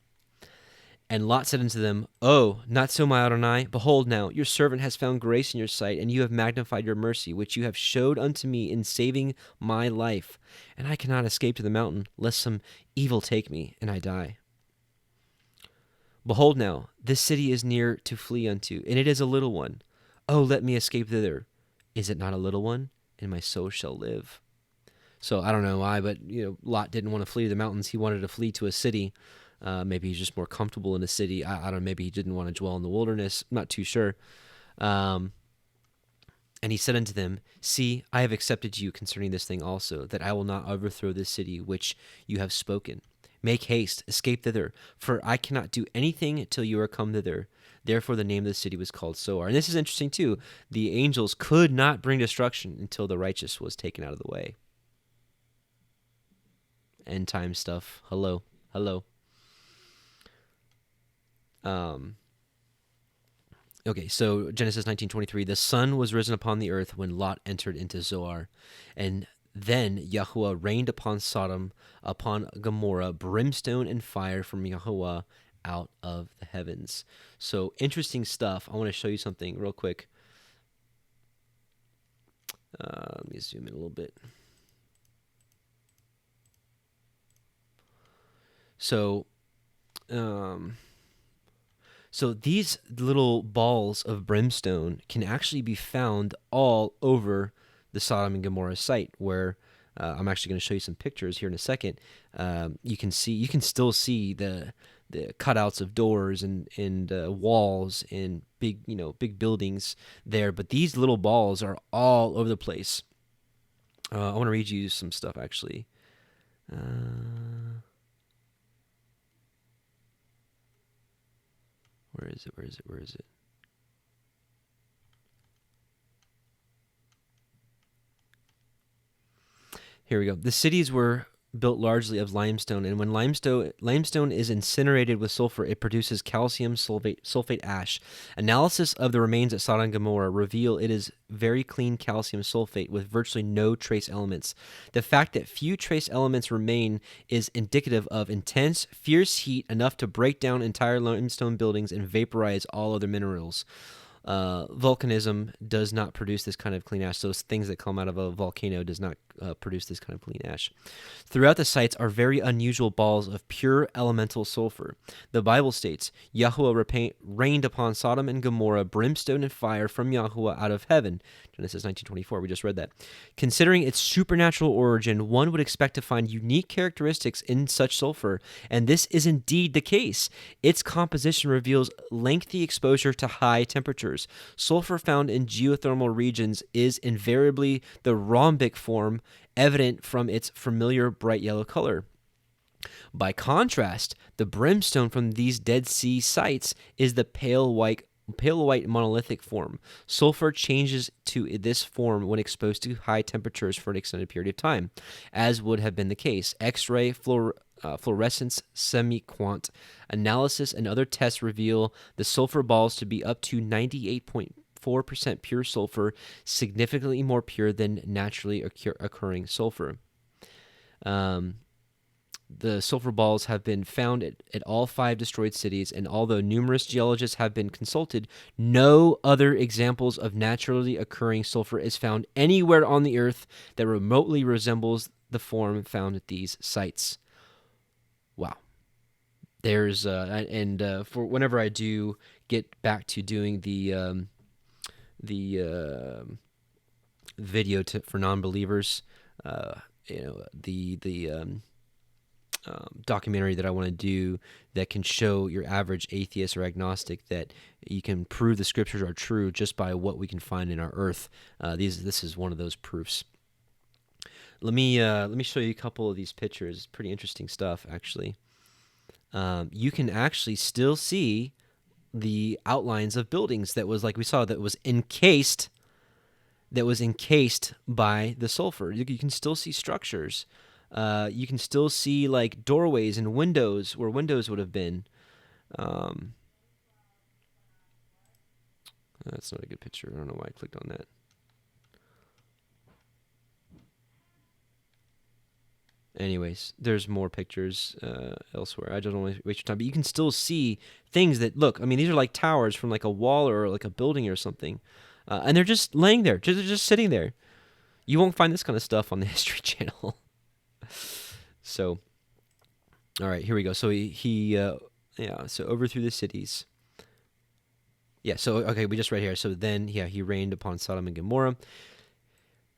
And Lot said unto them, "Oh, not so, my Adonai. Behold now, your servant has found grace in your sight, and you have magnified your mercy, which you have showed unto me in saving my life. And I cannot escape to the mountain, lest some evil take me, and I die. Behold now, this city is near to flee unto, and it is a little one. Oh, let me escape thither. Is it not a little one? And my soul shall live." So I don't know why, but Lot didn't want to flee to the mountains. He wanted to flee to a city. Maybe he's just more comfortable in a city. I don't know. Maybe he didn't want to dwell in the wilderness. I'm not too sure. And he said unto them, "See, I have accepted you concerning this thing also, that I will not overthrow this city which you have spoken. Make haste, escape thither, for I cannot do anything till you are come thither." Therefore the name of the city was called Zoar. And this is interesting too. The angels could not bring destruction until the righteous was taken out of the way. End time stuff. Hello. Okay, so Genesis 19:23, the sun was risen upon the earth when Lot entered into Zoar, and then Yahuwah rained upon Sodom, upon Gomorrah, brimstone and fire from Yahuwah out of the heavens. So interesting stuff. I want to show you something real quick. Let me zoom in a little bit. So these little balls of brimstone can actually be found all over the Sodom and Gomorrah site, where I'm actually going to show you some pictures here in a second. You can still see the cutouts of doors and walls and big buildings there, but these little balls are all over the place. I want to read you some stuff actually. Where is it? Here we go. The cities were built largely of limestone, and when limestone is incinerated with sulfur, it produces calcium sulfate ash. Analysis of the remains at Sodom and Gomorrah reveal it is very clean calcium sulfate with virtually no trace elements. The fact that few trace elements remain is indicative of intense, fierce heat enough to break down entire limestone buildings and vaporize all other minerals. Volcanism does not produce this kind of clean ash. Those things that come out of a volcano does not produce this kind of clean ash. Throughout the sites are very unusual balls of pure elemental sulfur. The Bible states, Yahweh rained upon Sodom and Gomorrah brimstone and fire from Yahweh out of heaven. Genesis 19:24, we just read that. Considering its supernatural origin, one would expect to find unique characteristics in such sulfur, and this is indeed the case. Its composition reveals lengthy exposure to high temperatures. Sulfur found in geothermal regions is invariably the rhombic form, evident from its familiar bright yellow color. By contrast, the brimstone from these Dead Sea sites is the pale white monolithic form. Sulfur changes to this form when exposed to high temperatures for an extended period of time, as would have been the case. X-ray fluorescence semi-quant analysis and other tests reveal the sulfur balls to be up to 98.4% pure sulfur, significantly more pure than naturally occurring sulfur. The sulfur balls have been found at all 5 destroyed cities, and although numerous geologists have been consulted, no other examples of naturally occurring sulfur is found anywhere on the earth that remotely resembles the form found at these sites. Wow. There's for whenever I do get back to doing the video for non-believers, the documentary that I want to do that can show your average atheist or agnostic that you can prove the scriptures are true just by what we can find in our earth. This is one of those proofs. Let me show you a couple of these pictures. Pretty interesting stuff, actually. You can actually still see the outlines of buildings that was, like we saw, that was encased by the sulfur. You can still see structures. You can still see like doorways and windows where windows would have been. That's not a good picture. I don't know why I clicked on that. Anyways, there's more pictures elsewhere. I don't want to waste your time, but you can still see things that look. I mean, these are like towers from like a wall or like a building or something, and they're just laying there, just sitting there. You won't find this kind of stuff on the History Channel. So, all right, here we go. So so overthrew the cities. Yeah, so, okay, we just read here. So then, he reigned upon Sodom and Gomorrah.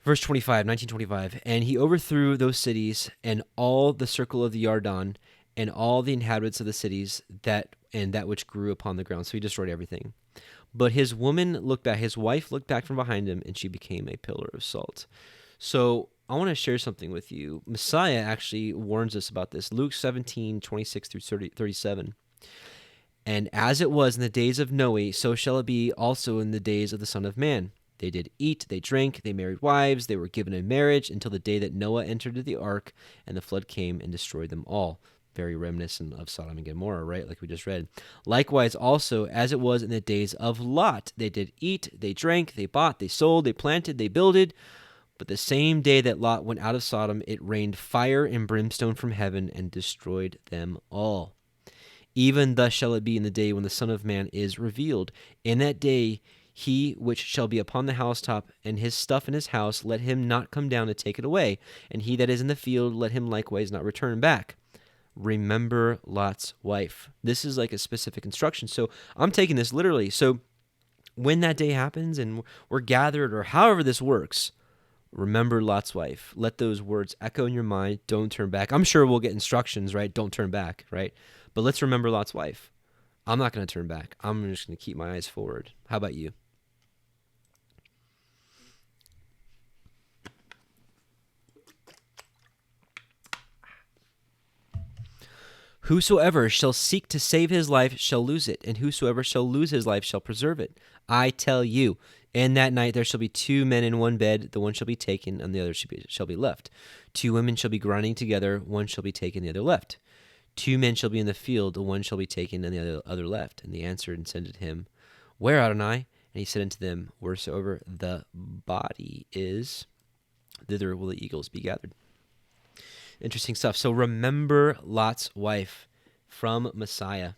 Verse 25, 1925, and he overthrew those cities and all the circle of the Yarden and all the inhabitants of the cities that which grew upon the ground. So he destroyed everything. But his wife looked back from behind him, and she became a pillar of salt. So I want to share something with you. Messiah actually warns us about this. Luke 17, 26 through 37. And as it was in the days of Noe, so shall it be also in the days of the Son of Man. They did eat, they drank, they married wives, they were given in marriage until the day that Noah entered the ark, and the flood came and destroyed them all. Very reminiscent of Sodom and Gomorrah, right? Like we just read. Likewise also, as it was in the days of Lot, they did eat, they drank, they bought, they sold, they planted, they builded. But the same day that Lot went out of Sodom, it rained fire and brimstone from heaven and destroyed them all. Even thus shall it be in the day when the Son of Man is revealed. In that day he which shall be upon the housetop and his stuff in his house, let him not come down to take it away. And he that is in the field, let him likewise not return back. Remember Lot's wife. This is like a specific instruction. So I'm taking this literally. So when that day happens and we're gathered, or however this works, remember Lot's wife. Let those words echo in your mind. Don't turn back. I'm sure we'll get instructions, right? Don't turn back, right? But let's remember Lot's wife. I'm not going to turn back. I'm just going to keep my eyes forward. How about you? Whosoever shall seek to save his life shall lose it, and whosoever shall lose his life shall preserve it. I tell you, in that night there shall be 2 men in one bed, the one shall be taken, and the other shall be left. 2 women shall be grinding together, one shall be taken, the other left. 2 men shall be in the field, the one shall be taken, and the other left. And they answered and said to him, Where, Adonai? And he said unto them, Wheresoever the body is, thither will the eagles be gathered. Interesting stuff. So remember Lot's wife from Messiah.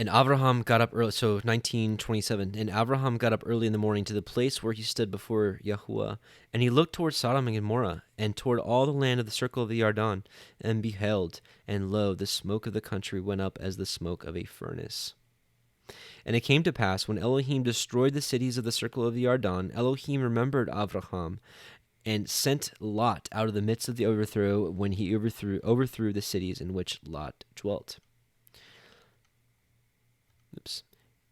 And Abraham got up early, so 19:27. And Abraham got up early in the morning to the place where he stood before Yahuwah, and he looked toward Sodom and Gomorrah, and toward all the land of the circle of the Yarden, and beheld, and lo, the smoke of the country went up as the smoke of a furnace. And it came to pass, when Elohim destroyed the cities of the circle of the Yarden, Elohim remembered Abraham, and sent Lot out of the midst of the overthrow, when he overthrew the cities in which Lot dwelt. Oops.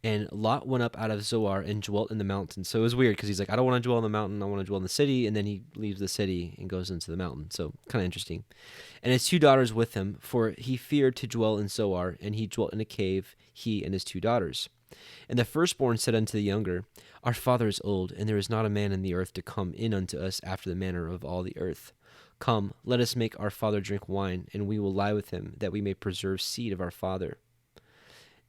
And Lot went up out of Zoar and dwelt in the mountains. So it was weird because he's like, I don't want to dwell in the mountain. I want to dwell in the city. And then he leaves the city and goes into the mountain. So kind of interesting. And his 2 daughters with him, for he feared to dwell in Zoar, and he dwelt in a cave, he and his 2 daughters. And the firstborn said unto the younger, Our father is old, and there is not a man in the earth to come in unto us after the manner of all the earth. Come, let us make our father drink wine, and we will lie with him, that we may preserve seed of our father.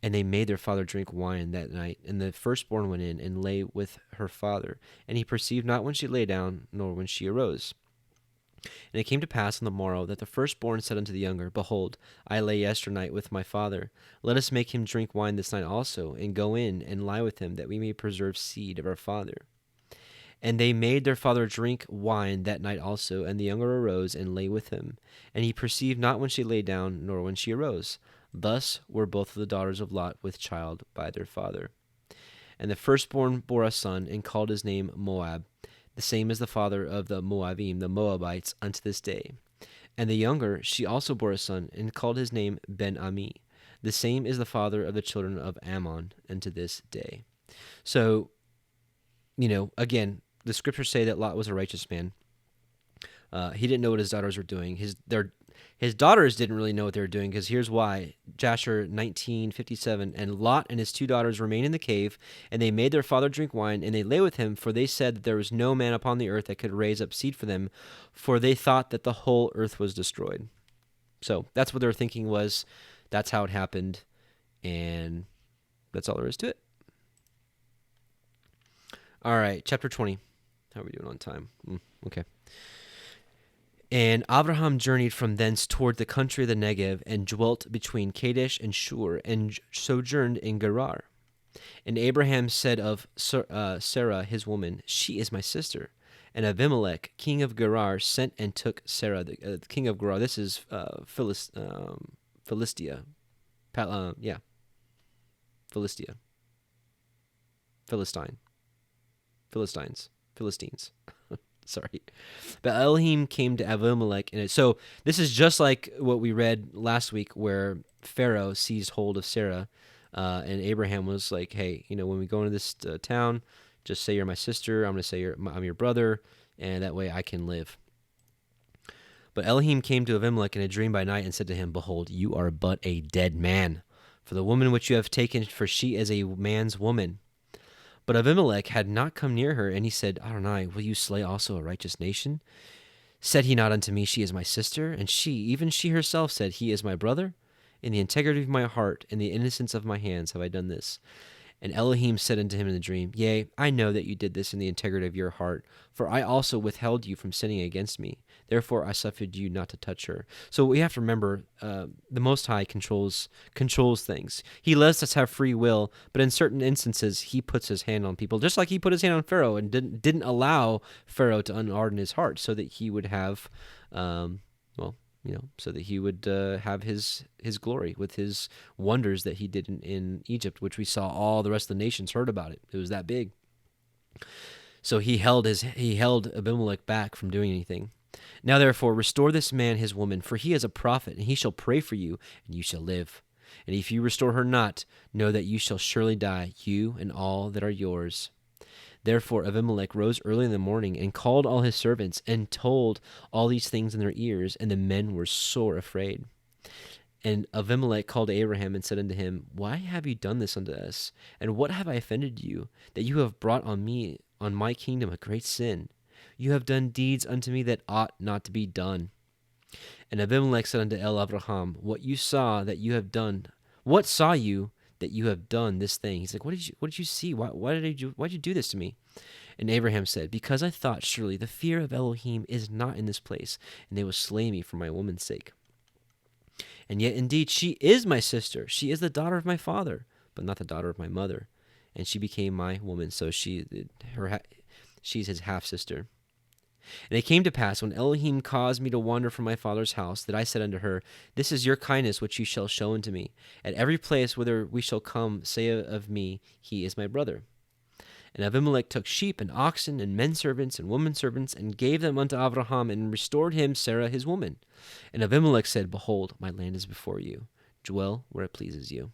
And they made their father drink wine that night. And the firstborn went in and lay with her father. And he perceived not when she lay down, nor when she arose. And it came to pass on the morrow that the firstborn said unto the younger, Behold, I lay yesternight with my father. Let us make him drink wine this night also, and go in and lie with him, that we may preserve seed of our father. And they made their father drink wine that night also. And the younger arose and lay with him. And he perceived not when she lay down, nor when she arose. Thus were both of the daughters of Lot with child by their father. And the firstborn bore a son, and called his name Moab, the same as the father of the Moabim, the Moabites, unto this day. And the younger, she also bore a son, and called his name Ben-Ami, the same is the father of the children of Ammon, unto this day. So, again, the scriptures say that Lot was a righteous man. He didn't know what his daughters were doing. His daughters didn't really know what they were doing, because here's why. Jasher 19:57, and Lot and his 2 daughters remained in the cave, and they made their father drink wine, and they lay with him, for they said that there was no man upon the earth that could raise up seed for them, for they thought that the whole earth was destroyed. So that's what their thinking was. That's how it happened, and that's all there is to it. All right, chapter 20. How are we doing on time? Okay. And Abraham journeyed from thence toward the country of the Negev, and dwelt between Kadesh and Shur, and sojourned in Gerar. And Abraham said of Sarah his woman, She is my sister. And Abimelech, king of Gerar, sent and took Sarah, the king of Gerar. This is Philistia. Philistia. Philistines. Sorry. But Elohim came to Abimelech. So this is just like what we read last week, where Pharaoh seized hold of Sarah, and Abraham was like, hey, when we go into this town, just say you're my sister. I'm going to say I'm your brother, and that way I can live. But Elohim came to Abimelech in a dream by night and said to him, Behold, you are but a dead man, for the woman which you have taken, for she is a man's woman. But Abimelech had not come near her, and he said, Adonai, will you slay also a righteous nation? Said he not unto me, She is my sister? And she, even she herself, said, He is my brother? In the integrity of my heart, and the innocence of my hands have I done this. And Elohim said unto him in the dream, Yea, I know that you did this in the integrity of your heart, for I also withheld you from sinning against me. Therefore I suffered you not to touch her. So we have to remember, the Most High controls things. He lets us have free will, but in certain instances, he puts his hand on people, just like he put his hand on Pharaoh and didn't allow Pharaoh to unharden his heart, so that he would have, so that he would have his glory with his wonders that he did in Egypt, which we saw all the rest of the nations heard about it. It was that big. So he held Abimelech back from doing anything. Now therefore restore this man his woman, for he is a prophet, and he shall pray for you, and you shall live. And if you restore her not, know that you shall surely die, you and all that are yours. Therefore Abimelech rose early in the morning, and called all his servants, and told all these things in their ears, and the men were sore afraid. And Abimelech called Abraham, and said unto him, Why have you done this unto us? And what have I offended you, that you have brought on me, on my kingdom, a great sin? You have done deeds unto me that ought not to be done. And Abimelech said unto Abraham, What saw you that you have done this thing? He's like, What did you see? Why did you do this to me? And Abraham said, Because I thought, surely the fear of Elohim is not in this place, and they will slay me for my woman's sake. And yet indeed she is my sister. She is the daughter of my father, but not the daughter of my mother. And she became my woman, so she's his half-sister. And it came to pass, when Elohim caused me to wander from my father's house, that I said unto her, This is your kindness which you shall show unto me. At every place whither we shall come, say of me, He is my brother. And Abimelech took sheep and oxen and men servants and women servants, and gave them unto Abraham, and restored him Sarah his woman. And Abimelech said, Behold, my land is before you. Dwell where it pleases you.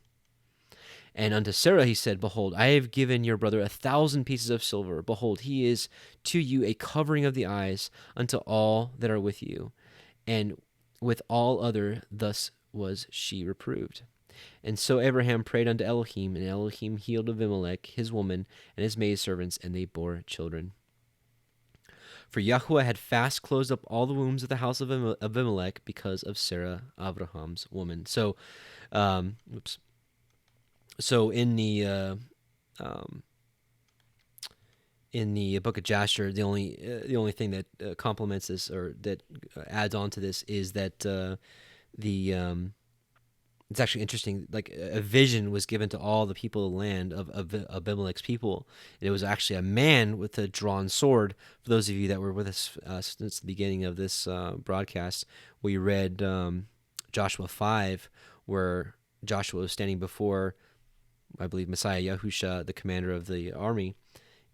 And unto Sarah he said, Behold, I have given your brother 1,000 pieces of silver. Behold, he is to you a covering of the eyes unto all that are with you. And with all other thus was she reproved. And so Abraham prayed unto Elohim, and Elohim healed Abimelech his woman and his maidservants, and they bore children. For YHWH had fast closed up all the wombs of the house of Abimelech because of Sarah, Abraham's woman. So, So in the book of Jasher, the only thing that complements this, or that adds on to this, is that it's actually interesting. Like, a vision was given to all the people of the land of Abimelech's people. It was actually a man with a drawn sword. For those of you that were with us since the beginning of this broadcast, we read Joshua 5, where Joshua was standing before, I believe, Messiah Yahusha, the commander of the army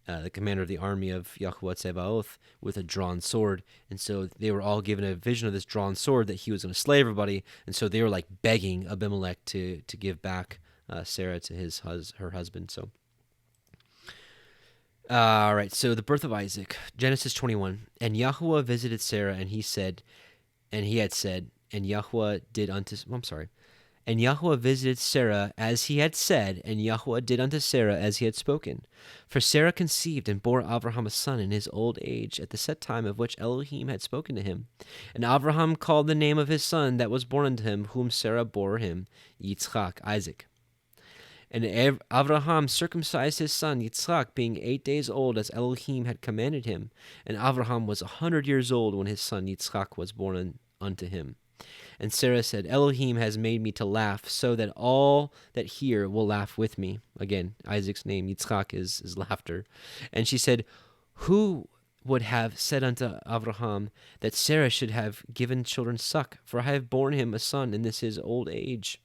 of YHWH Tsebaoth, with a drawn sword. And so they were all given a vision of this drawn sword, that he was going to slay everybody. And so they were like begging Abimelech to give back Sarah to her husband. So, all right. So the birth of Isaac, Genesis 21. And YHWH visited Sarah, and he had said, and YHWH did unto. And YHWH visited Sarah as he had said, and YHWH did unto Sarah as he had spoken. For Sarah conceived and bore Abraham a son in his old age, at the set time of which Elohim had spoken to him. And Abraham called the name of his son that was born unto him, whom Sarah bore him, Yitzchak, Isaac. And Abraham circumcised his son Yitzchak, being 8 days old, as Elohim had commanded him. And Abraham was 100 years old when his son Yitzchak was born unto him. And Sarah said, Elohim has made me to laugh, so that all that hear will laugh with me. Again, Isaac's name, Yitzchak, is laughter. And she said, Who would have said unto Abraham that Sarah should have given children suck? For I have borne him a son in this his old age.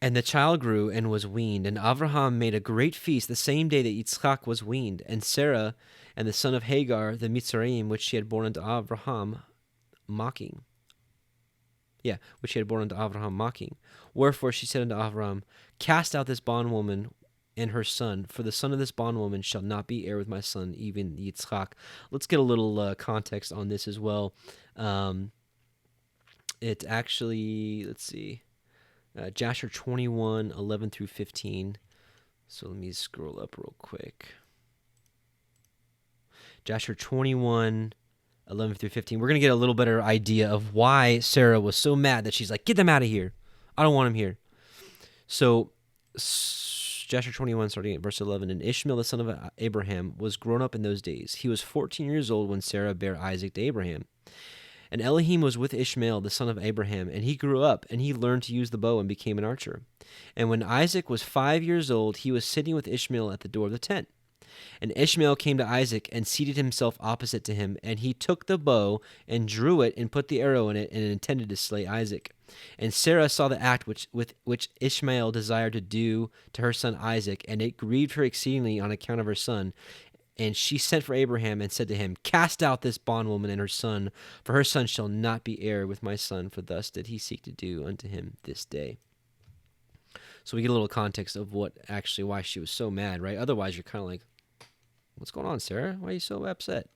And the child grew and was weaned, and Abraham made a great feast the same day that Yitzchak was weaned. And Sarah and the son of Hagar, the Mitzrayim, which she had borne unto Abraham, mocking. Which she had borne unto Abraham, mocking. Wherefore she said unto Abraham, Cast out this bondwoman and her son, for the son of this bondwoman shall not be heir with my son, even Yitzchak. Let's get a little context on this as well. It actually, let's see, Jasher 21, 11 through 15. So let me scroll up real quick. Jasher 21, 11 through 15. We're going to get a little better idea of why Sarah was so mad that she's like, get them out of here. I don't want him here. So, Jasher 21, starting at verse 11. And Ishmael, the son of Abraham, was grown up in those days. He was 14 years old when Sarah bare Isaac to Abraham. And Elohim was with Ishmael, the son of Abraham, and he grew up, and he learned to use the bow and became an archer. And when Isaac was 5 years old, he was sitting with Ishmael at the door of the tent. And Ishmael came to Isaac and seated himself opposite to him, and he took the bow and drew it and put the arrow in it and intended to slay Isaac. And Sarah saw the act which Ishmael desired to do to her son Isaac, and it grieved her exceedingly on account of her son. And she sent for Abraham and said to him, Cast out this bondwoman and her son, for her son shall not be heir with my son, for thus did he seek to do unto him this day. So we get a little context of why she was so mad, right? Otherwise, you're kind of like, what's going on, Sarah? Why are you so upset?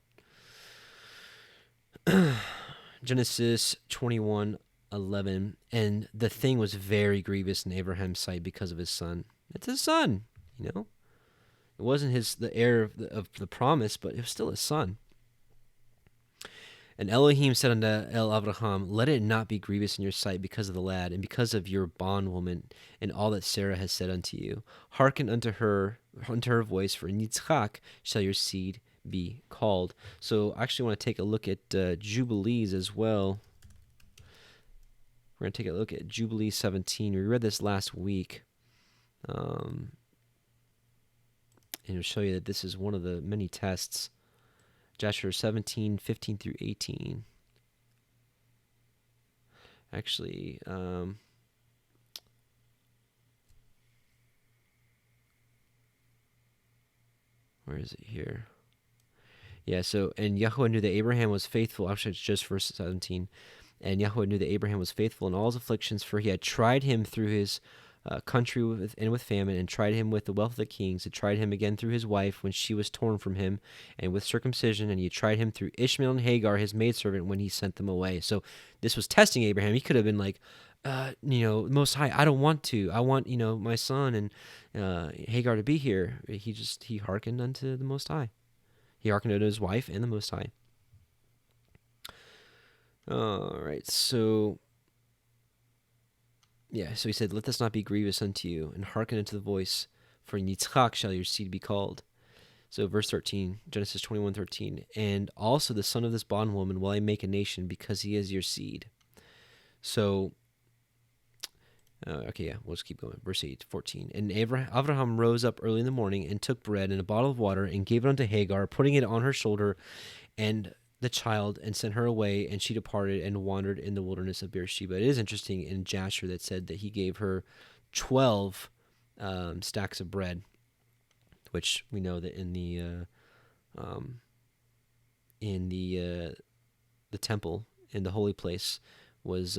Genesis 21, 11. And the thing was very grievous in Abraham's sight because of his son. It's his son, you know? It wasn't the heir of the promise, but it was still his son. And Elohim said unto Abraham, Let it not be grievous in your sight because of the lad, and because of your bondwoman, and all that Sarah has said unto you. Hearken unto her voice, for in Yitzchak shall your seed be called. So I actually want to take a look at Jubilees as well. We're going to take a look at Jubilee 17. We read this last week. And it'll show you that this is one of the many tests. Joshua 17, 15 through 18. Actually, where is it here? Yeah, so, and Yahweh knew that Abraham was faithful. Actually, it's just verse 17. And Yahweh knew that Abraham was faithful in all his afflictions, for he had tried him through his country with famine, and tried him with the wealth of the kings, had tried him again through his wife when she was torn from him, and with circumcision, and he had tried him through Ishmael and Hagar, his maidservant, when he sent them away. So this was testing Abraham. He could have been like, Most High, I don't want to. I want, my son and Hagar to be here. He hearkened unto the Most High. He hearkened unto his wife and the Most High. All right, so he said, let this not be grievous unto you, and hearken unto the voice, for in Yitzchak shall your seed be called. So verse 13, Genesis 21:13, and also the son of this bondwoman will I make a nation, because he is your seed. So, we'll just keep going. Verse 14, and Abraham rose up early in the morning, and took bread and a bottle of water, and gave it unto Hagar, putting it on her shoulder, and the child, and sent her away, and she departed and wandered in the wilderness of Beersheba. It is interesting in Jasher that said that he gave her 12 stacks of bread, which we know that in the temple, in the holy place, was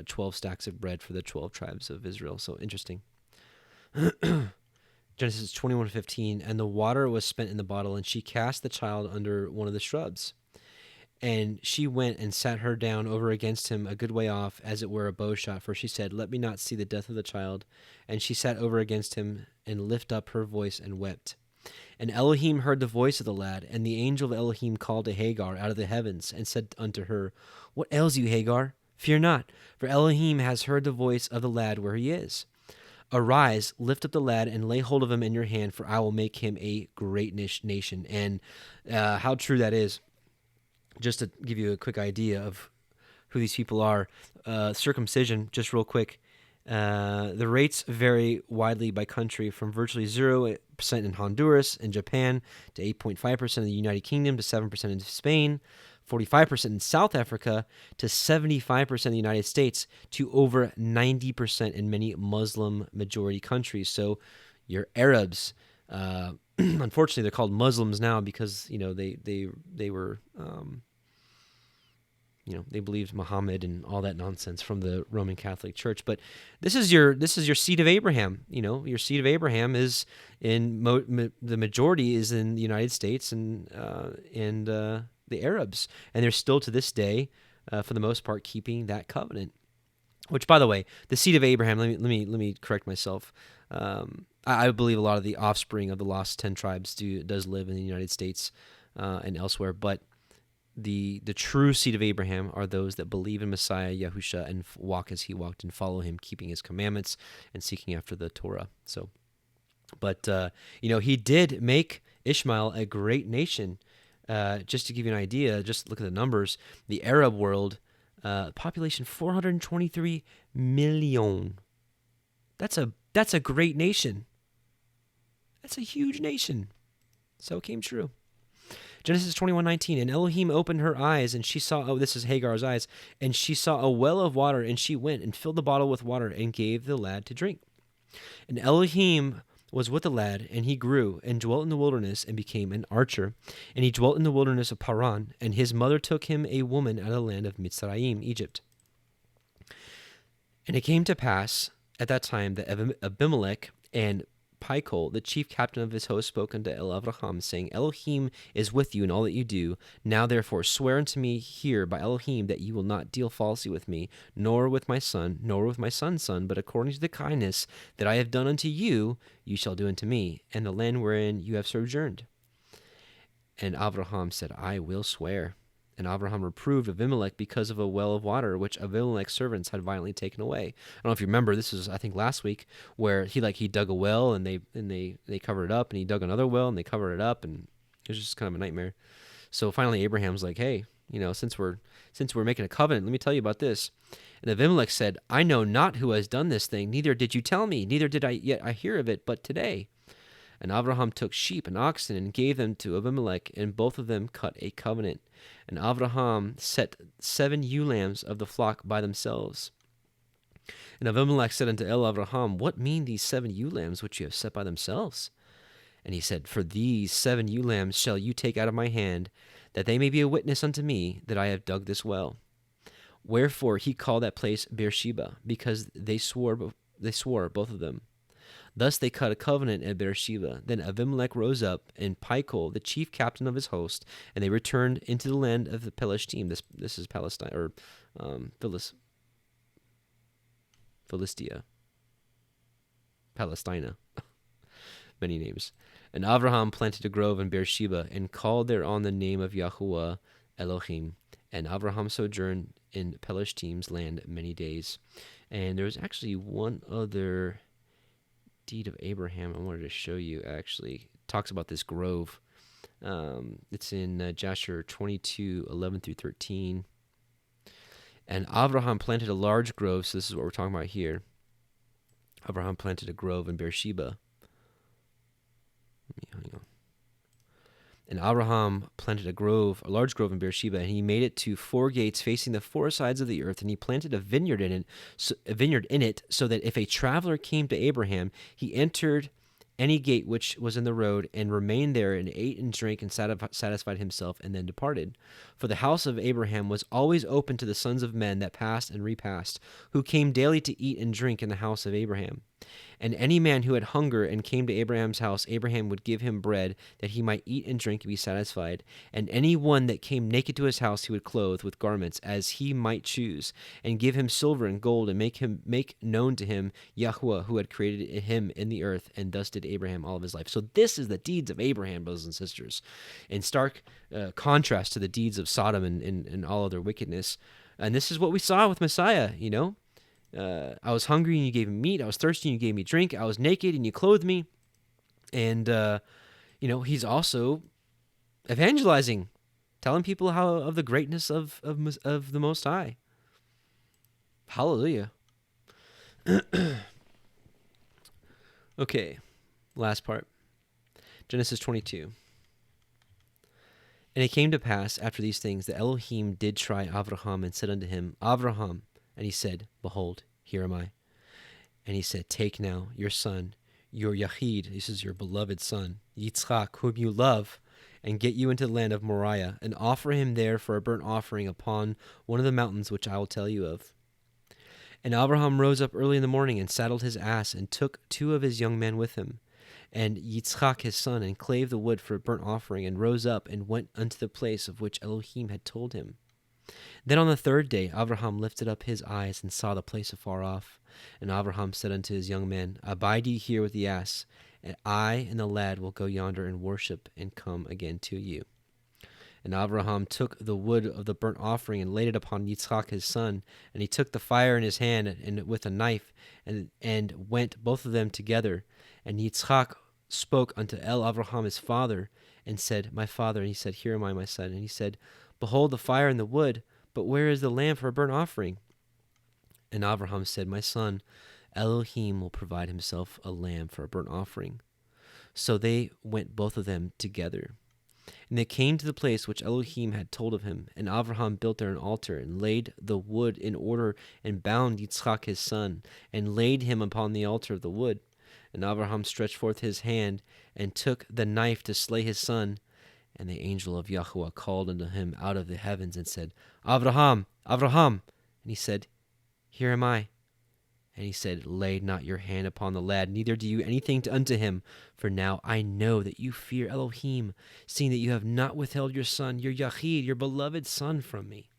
12 stacks of bread for the 12 tribes of Israel. So interesting. Genesis 21:15, and the water was spent in the bottle, and she cast the child under one of the shrubs. And she went and sat her down over against him a good way off, as it were a bow shot, for she said, let me not see the death of the child. And she sat over against him, and lifted up her voice and wept. And Elohim heard the voice of the lad, and the angel of Elohim called to Hagar out of the heavens, and said unto her, what ails you, Hagar? Fear not, for Elohim has heard the voice of the lad where he is. Arise, lift up the lad, and lay hold of him in your hand, for I will make him a great nation. And how true that is. Just to give you a quick idea of who these people are, circumcision, just real quick, the rates vary widely by country, from virtually 0% in Honduras and Japan, to 8.5% in the United Kingdom, to 7% in Spain, 45% in South Africa, to 75% in the United States, to over 90% in many Muslim majority countries. So your Arabs, unfortunately, they're called Muslims now because they were they believed Muhammad and all that nonsense from the Roman Catholic Church. But this is your seed of Abraham. Your seed of Abraham is in the majority is in the United States and the Arabs, and they're still to this day, for the most part, keeping that covenant. Which, by the way, the seed of Abraham. Let me correct myself. I believe a lot of the offspring of the lost 10 tribes does live in the United States and elsewhere, but the true seed of Abraham are those that believe in Messiah Yahusha and walk as he walked and follow him, keeping his commandments and seeking after the Torah. So, but he did make Ishmael a great nation. Just to give you an idea, just look at the numbers. The Arab world, population 423 million. That's a great nation. That's a huge nation. So it came true. Genesis 21:19, and Elohim opened her eyes, and she saw, this is Hagar's eyes, and she saw a well of water, and she went and filled the bottle with water and gave the lad to drink. And Elohim was with the lad, and he grew and dwelt in the wilderness and became an archer. And he dwelt in the wilderness of Paran, and his mother took him a woman out of the land of Mitzrayim, Egypt. And it came to pass at that time that Abimelech and Pichol, the chief captain of his host, spoke unto Abraham, saying, Elohim is with you in all that you do. Now therefore swear unto me here by Elohim that you will not deal falsely with me, nor with my son, nor with my son's son, but according to the kindness that I have done unto you, you shall do unto me, and the land wherein you have sojourned. And Abraham said, I will swear. And Abraham reproved Abimelech because of a well of water, which Abimelech's servants had violently taken away. I don't know if you remember, this was, I think, last week, where he dug a well and they covered it up, and he dug another well and they covered it up, and it was just kind of a nightmare. So finally Abraham's like, hey, since we're making a covenant, let me tell you about this. And Abimelech said, I know not who has done this thing, neither did you tell me, neither did I yet I hear of it, but today. And Abraham took sheep and oxen and gave them to Abimelech, and both of them cut a covenant. And Abraham set 7 ewe lambs of the flock by themselves. And Abimelech said unto Abraham, what mean these 7 ewe lambs which you have set by themselves? And he said, for these 7 ewe lambs shall you take out of my hand, that they may be a witness unto me that I have dug this well. Wherefore he called that place Beersheba, because they swore both of them. Thus they cut a covenant at Beersheba. Then Abimelech rose up, and Pichol, the chief captain of his host, and they returned into the land of the Pelishtim. This is Palestine, or Philistia. Palestina. Many names. And Abraham planted a grove in Beersheba, and called thereon the name of YHWH Elohim. And Abraham sojourned in Pelishtim's land many days. And there was actually one other deed of Abraham I wanted to show you, actually. It talks about this grove. It's in Jasher 22:11-13. And Abraham planted a large grove, so this is what we're talking about here. Abraham planted a grove in Beersheba. Hang on. And Abraham planted a large grove in Beersheba, and he made it to 4 gates facing the 4 sides of the earth, and he planted a vineyard in it, so that if a traveler came to Abraham, he entered any gate which was in the road, and remained there, and ate and drank, and satisfied himself, and then departed. For the house of Abraham was always open to the sons of men that passed and repassed, who came daily to eat and drink in the house of Abraham. And any man who had hunger and came to Abraham's house, Abraham would give him bread, that he might eat and drink and be satisfied. And any one that came naked to his house he would clothe with garments, as he might choose, and give him silver and gold, and make known to him YHWH, who had created him in the earth. And thus did Abraham all of his life. So this is the deeds of Abraham, brothers and sisters, in stark contrast to the deeds of Sodom and all other wickedness. And this is what we saw with Messiah, I was hungry and you gave me meat. I was thirsty and you gave me drink. I was naked and you clothed me. And, he's also evangelizing, telling people of the greatness of the Most High. Hallelujah. Okay, last part. Genesis 22. And it came to pass after these things that Elohim did try Abraham, and said unto him, Abraham. And he said, behold, here am I. And he said, take now your son, your Yachid, this is your beloved son, Yitzchak, whom you love, and get you into the land of Moriah, and offer him there for a burnt offering upon one of the mountains which I will tell you of. And Abraham rose up early in the morning, and saddled his ass, and took 2 of his young men with him, and Yitzchak his son, and clave the wood for a burnt offering, and rose up, and went unto the place of which Elohim had told him. Then on the 3rd day Abraham lifted up his eyes, and saw the place afar off. And Abraham said unto his young men, abide ye here with the ass, and I and the lad will go yonder and worship, and come again to you. And Abraham took the wood of the burnt offering, and laid it upon Yitzchak his son. And he took the fire in his hand, and with a knife, and went both of them together. And Yitzchak spoke unto Abraham his father, and said, my father. And he said, here am I, my son. And he said, behold the fire and the wood, but where is the lamb for a burnt offering? And Abraham said, my son, Elohim will provide himself a lamb for a burnt offering. So they went both of them together. And they came to the place which Elohim had told of him. And Abraham built there an altar, and laid the wood in order, and bound Yitzchak his son, and laid him upon the altar of the wood. And Abraham stretched forth his hand, and took the knife to slay his son. And the angel of YHWH called unto him out of the heavens, and said, Abraham, Abraham. And he said, here am I. And he said, lay not your hand upon the lad, neither do you anything unto him. For now I know that you fear Elohim, seeing that you have not withheld your son, your Yachid, your beloved son, from me.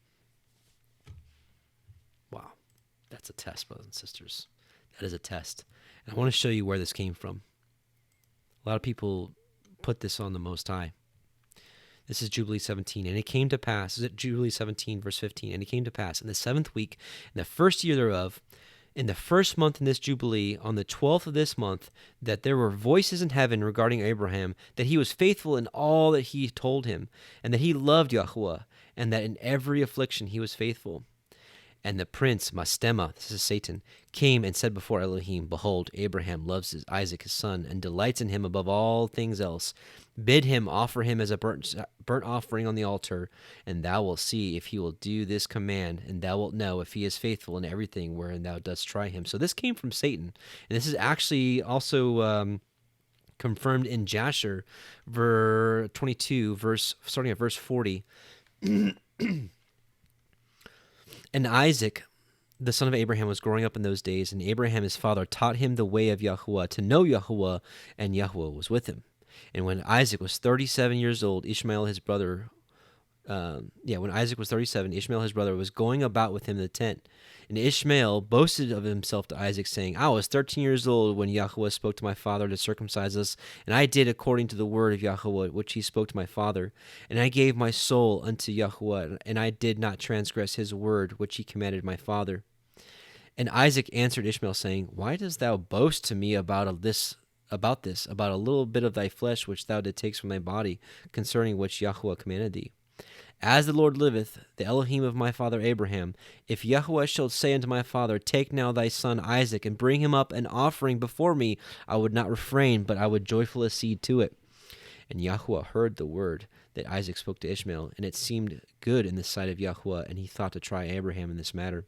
Wow, that's a test, brothers and sisters. That is a test. And I want to show you where this came from. A lot of people put this on the Most High. This is Jubilee 17. And it came to pass, is it Jubilee 17, verse 15? And it came to pass in the 7th week, in the 1st year thereof, in the first month in this Jubilee, on the 12th of this month, that there were voices in heaven regarding Abraham, that he was faithful in all that he told him, and that he loved Yahuwah, and that in every affliction he was faithful. And the prince, Mastema, this is Satan, came and said before Elohim, Behold, Abraham loves Isaac his son, and delights in him above all things else. Bid him offer him as a burnt offering on the altar, and thou wilt see if he will do this command, and thou wilt know if he is faithful in everything wherein thou dost try him. So this came from Satan, and this is actually also confirmed in Jasher, verse 22, starting at verse 40. And Isaac, the son of Abraham, was growing up in those days, and Abraham his father taught him the way of Yahuwah, to know Yahuwah, and Yahuwah was with him. And when Isaac was 37 years old, Ishmael his brother, when Isaac was 37, Ishmael his brother was going about with him in the tent. And Ishmael boasted of himself to Isaac, saying, I was 13 years old when Yahuwah spoke to my father to circumcise us, and I did according to the word of Yahuwah, which he spoke to my father. And I gave my soul unto Yahuwah, and I did not transgress his word, which he commanded my father. And Isaac answered Ishmael, saying, Why dost thou boast to me about a little bit of thy flesh which thou didst take from thy body, concerning which Yahuwah commanded thee? As the Lord liveth, the Elohim of my father Abraham, if Yahuwah shall say unto my father, Take now thy son Isaac, and bring him up an offering before me, I would not refrain, but I would joyfully accede to it. And Yahuwah heard the word that Isaac spoke to Ishmael, and it seemed good in the sight of Yahuwah, and he thought to try Abraham in this matter.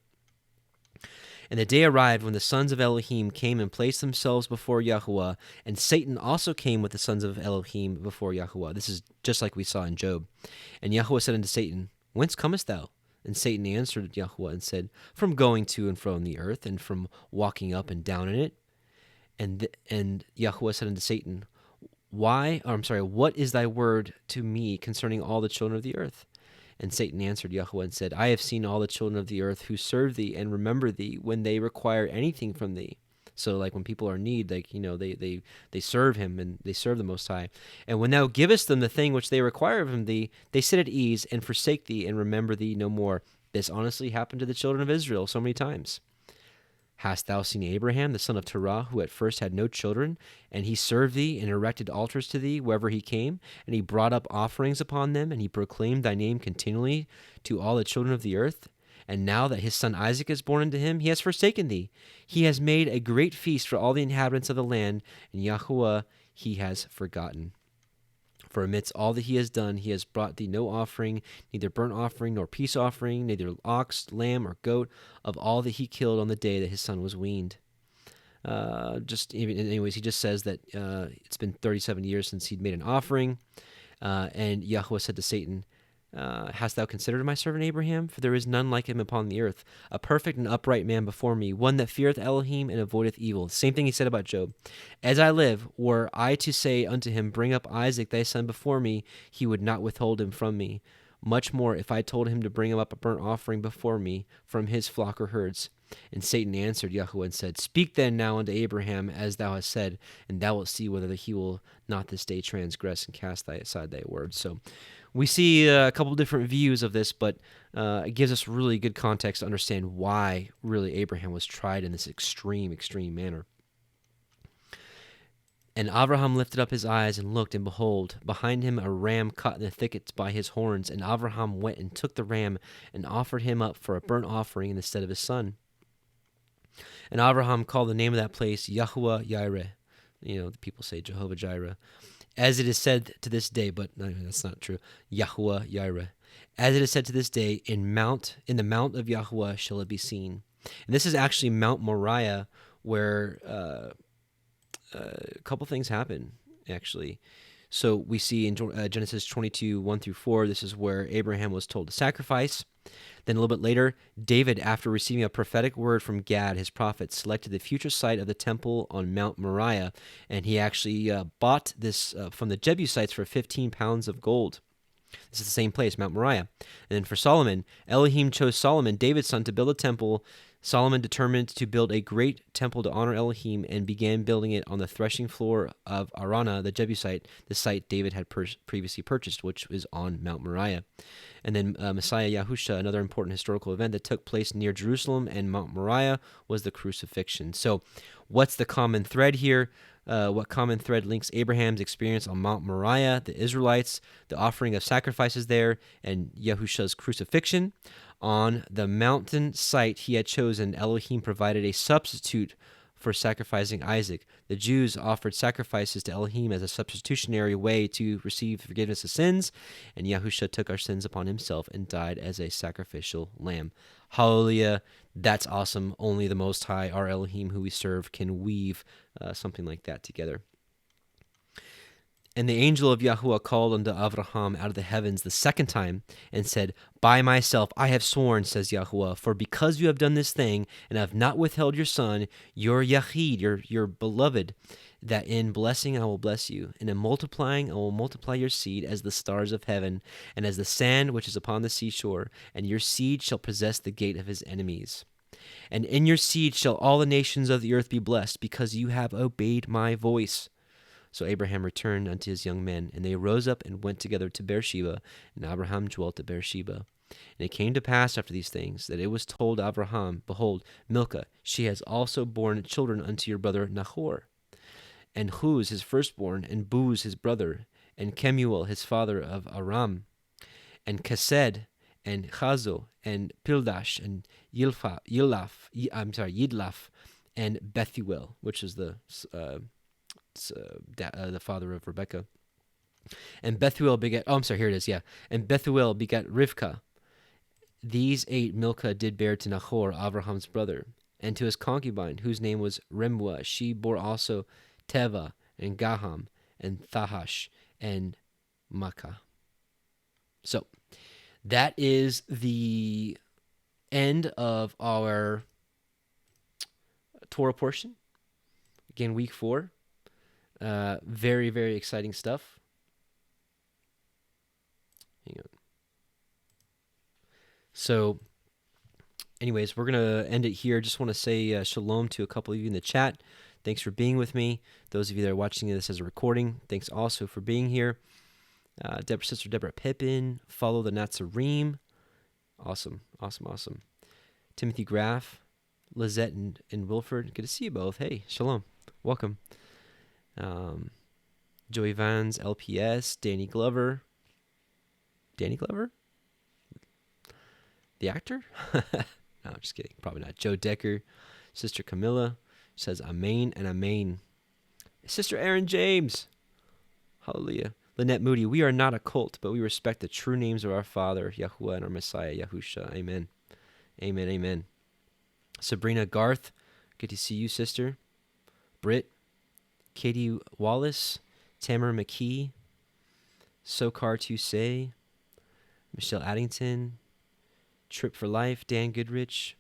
And the day arrived when the sons of Elohim came and placed themselves before Yahuwah, and Satan also came with the sons of Elohim before Yahuwah. This is just like we saw in Job. And Yahuwah said unto Satan, Whence comest thou? And Satan answered Yahuwah and said, From going to and fro in the earth, and from walking up and down in it. And Yahuwah said unto Satan, What is thy word to me concerning all the children of the earth? And Satan answered Yahuwah and said, I have seen all the children of the earth who serve thee and remember thee when they require anything from thee. So like when people are in need, they serve him and they serve the Most High. And when thou givest them the thing which they require from thee, they sit at ease and forsake thee and remember thee no more. This honestly happened to the children of Israel so many times. Hast thou seen Abraham, the son of Terah, who at first had no children, and he served thee and erected altars to thee wherever he came, and he brought up offerings upon them, and he proclaimed thy name continually to all the children of the earth? And now that his son Isaac is born unto him, he has forsaken thee. He has made a great feast for all the inhabitants of the land, and Yahuwah he has forgotten. For amidst all that he has done, he has brought thee no offering, neither burnt offering nor peace offering, neither ox, lamb, or goat, of all that he killed on the day that his son was weaned. He just says that it's been 37 years since he'd made an offering. And Yahuwah said to Satan, Hast thou considered my servant Abraham? For there is none like him upon the earth, a perfect and upright man before me, one that feareth Elohim and avoideth evil. Same thing he said about Job. As I live, were I to say unto him, Bring up Isaac thy son before me, he would not withhold him from me. Much more, if I told him to bring him up a burnt offering before me from his flock or herds. And Satan answered Yahuwah and said, Speak then now unto Abraham as thou hast said, and thou wilt see whether he will not this day transgress and cast aside thy word. So we see a couple different views of this, but it gives us really good context to understand why really Abraham was tried in this extreme manner. And Abraham lifted up his eyes and looked, and behold, behind him a ram caught in the thickets by his horns. And Abraham went and took the ram and offered him up for a burnt offering in the stead of his son. And Abraham called the name of that place YHWH. The people say Jehovah Jireh. As it is said to this day, but no, that's not true. YHWH. As it is said to this day, in the mount of Yahuwah shall it be seen. And this is actually Mount Moriah, where a couple things happen, actually. So we see in Genesis 22, 1 through 4, this is where Abraham was told to sacrifice. Then a little bit later, David, after receiving a prophetic word from Gad, his prophet, selected the future site of the temple on Mount Moriah, and he actually bought this from the Jebusites for 15 pounds of gold. This is the same place, Mount Moriah. And then for Solomon, Elohim chose Solomon, David's son, to build a temple Solomon determined to build a great temple to honor Elohim and began building it on the threshing floor of Arana, the Jebusite, the site David had previously purchased, which was on Mount Moriah. And then Messiah Yahusha, another important historical event that took place near Jerusalem and Mount Moriah, was the crucifixion. So what's the common thread here? What common thread links Abraham's experience on Mount Moriah, the Israelites, the offering of sacrifices there, and Yahusha's crucifixion? On the mountain site he had chosen, Elohim provided a substitute for sacrificing Isaac. The Jews offered sacrifices to Elohim as a substitutionary way to receive forgiveness of sins, and Yahusha took our sins upon himself and died as a sacrificial lamb. Hallelujah. That's awesome. Only the Most High, our Elohim who we serve, can weave something like that together. And the angel of Yahuwah called unto Avraham out of the heavens the second time and said, By myself I have sworn, says Yahuwah, for because you have done this thing and have not withheld your son, your Yahid, your beloved, that in blessing I will bless you, and in multiplying I will multiply your seed as the stars of heaven, and as the sand which is upon the seashore, and your seed shall possess the gate of his enemies. And in your seed shall all the nations of the earth be blessed, because you have obeyed my voice. So Abraham returned unto his young men, and they rose up and went together to Beersheba, and Abraham dwelt at Beersheba. And it came to pass after these things, that it was told Abraham, Behold, Milcah, she has also borne children unto your brother Nahor. And Huz his firstborn, and Buz his brother, and Kemuel his father of Aram, and Kesed, and Chazo, and Pildash, and Yidlaf, and Bethuel, which is the father of Rebekah. And Bethuel begat, and Bethuel begat Rivkah. These 8 Milcah did bear to Nahor, Abraham's brother, and to his concubine, whose name was Remuah. She bore also Teva, and Gaham, and Thahash, and Makkah. So, that is the end of our Torah portion. Again, week 4. Very, very exciting stuff. Hang on. So, anyways, we're going to end it here. Just want to say shalom to a couple of you in the chat. Thanks for being with me. Those of you that are watching this as a recording, thanks also for being here. Sister Deborah Pippin, follow the Nazarene. Awesome. Timothy Graff, Lizette and Wilford. Good to see you both. Hey, shalom. Welcome. Joey Vans, LPS, Danny Glover. Danny Glover? The actor? No, I'm just kidding. Probably not. Joe Decker. Sister Camilla says Amen and Amen. Sister Aaron James. Hallelujah. Lynette Moody, we are not a cult, but we respect the true names of our Father, Yahuwah, and our Messiah, Yahusha. Amen. Amen, amen. Sabrina Garth, good to see you, sister. Britt, Katie Wallace, Tamara McKee, Sokar Tusay, Michelle Addington, Trip for Life, Dan Goodrich,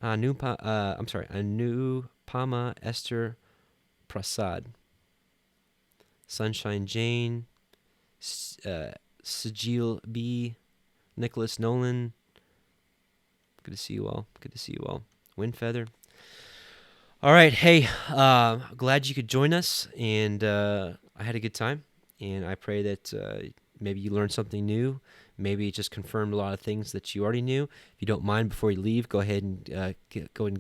Anupama Esther Prasad, Sunshine Jane, Sajil B, Nicholas Nolan. Good to see you all. Windfeather. All right, hey, glad you could join us, and I had a good time, and I pray that maybe you learned something new. Maybe it just confirmed a lot of things that you already knew. If you don't mind, before you leave, go ahead and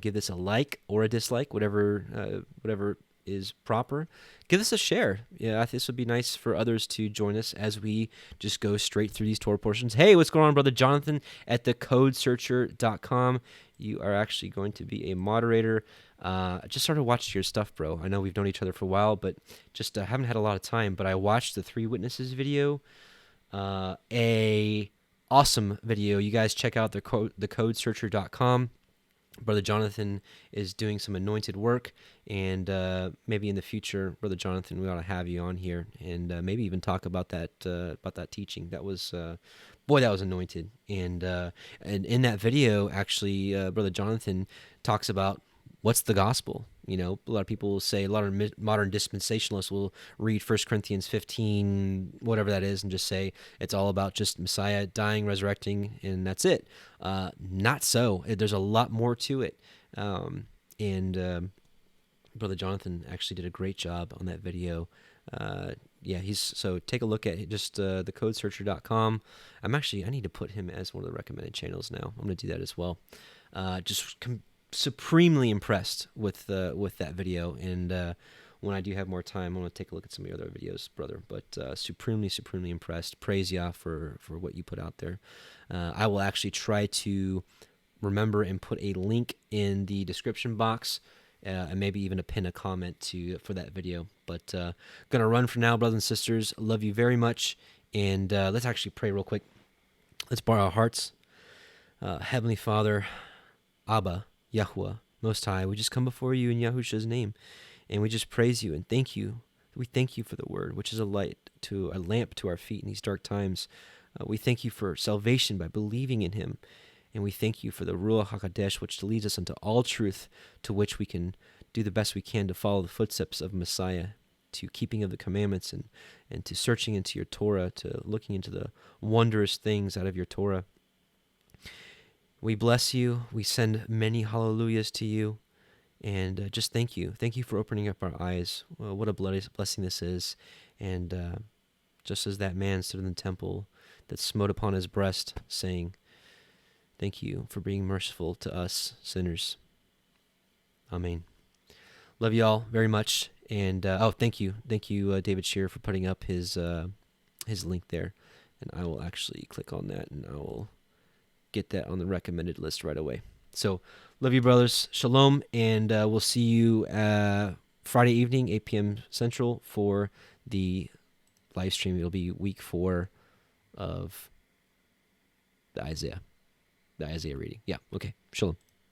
give this a like or a dislike, whatever is proper. Give us a share. Yeah, I think this would be nice for others to join us as we just go straight through these Torah portions. Hey, what's going on, Brother Jonathan at thecodesearcher.com? You are actually going to be a moderator. I just started watching your stuff, bro. I know we've known each other for a while, but just haven't had a lot of time. But I watched the 3 Witnesses video. A awesome video. You guys check out thecodesearcher.com. Brother Jonathan is doing some anointed work, and maybe in the future, Brother Jonathan, we ought to have you on here and maybe even talk about that teaching. That was that was anointed. And in that video, actually, Brother Jonathan talks about what's the gospel? You know, a lot of people will say, a lot of modern dispensationalists will read 1 Corinthians 15, whatever that is, and just say it's all about just Messiah dying, resurrecting, and that's it. Not so. There's a lot more to it. And Brother Jonathan actually did a great job on that video. So take a look at just thecodesearcher.com. I need to put him as one of the recommended channels now. I'm going to do that as well. Supremely impressed with that video, and when I do have more time, I'm going to take a look at some of your other videos, brother. But supremely impressed. Praise Yah for what you put out there. I will actually try to remember and put a link in the description box, and maybe even pin a comment for that video. But gonna run for now, brothers and sisters. Love you very much, and let's actually pray real quick. Let's bow our hearts. Heavenly Father, Abba, Yahuwah, Most High, we just come before you in Yahusha's name, and we just praise you and thank you. We thank you for the word, which is a lamp to our feet in these dark times. We thank you for salvation by believing in him. And we thank you for the Ruach HaKodesh, which leads us into all truth, to which we can do the best we can to follow the footsteps of Messiah, to keeping of the commandments, and to searching into your Torah, to looking into the wondrous things out of your Torah. We bless you. We send many hallelujahs to you. And just thank you. Thank you for opening up our eyes. What a blessing this is. And just as that man stood in the temple that smote upon his breast, saying, thank you for being merciful to us sinners. Amen. Love you all very much. And thank you, David Shearer, for putting up his link there. And I will actually click on that, and I will get that on the recommended list right away. So, love you, brothers. Shalom, and we'll see you Friday evening, 8 p.m. Central, for the live stream. It'll be week 4 of the Isaiah reading. Yeah, okay. Shalom.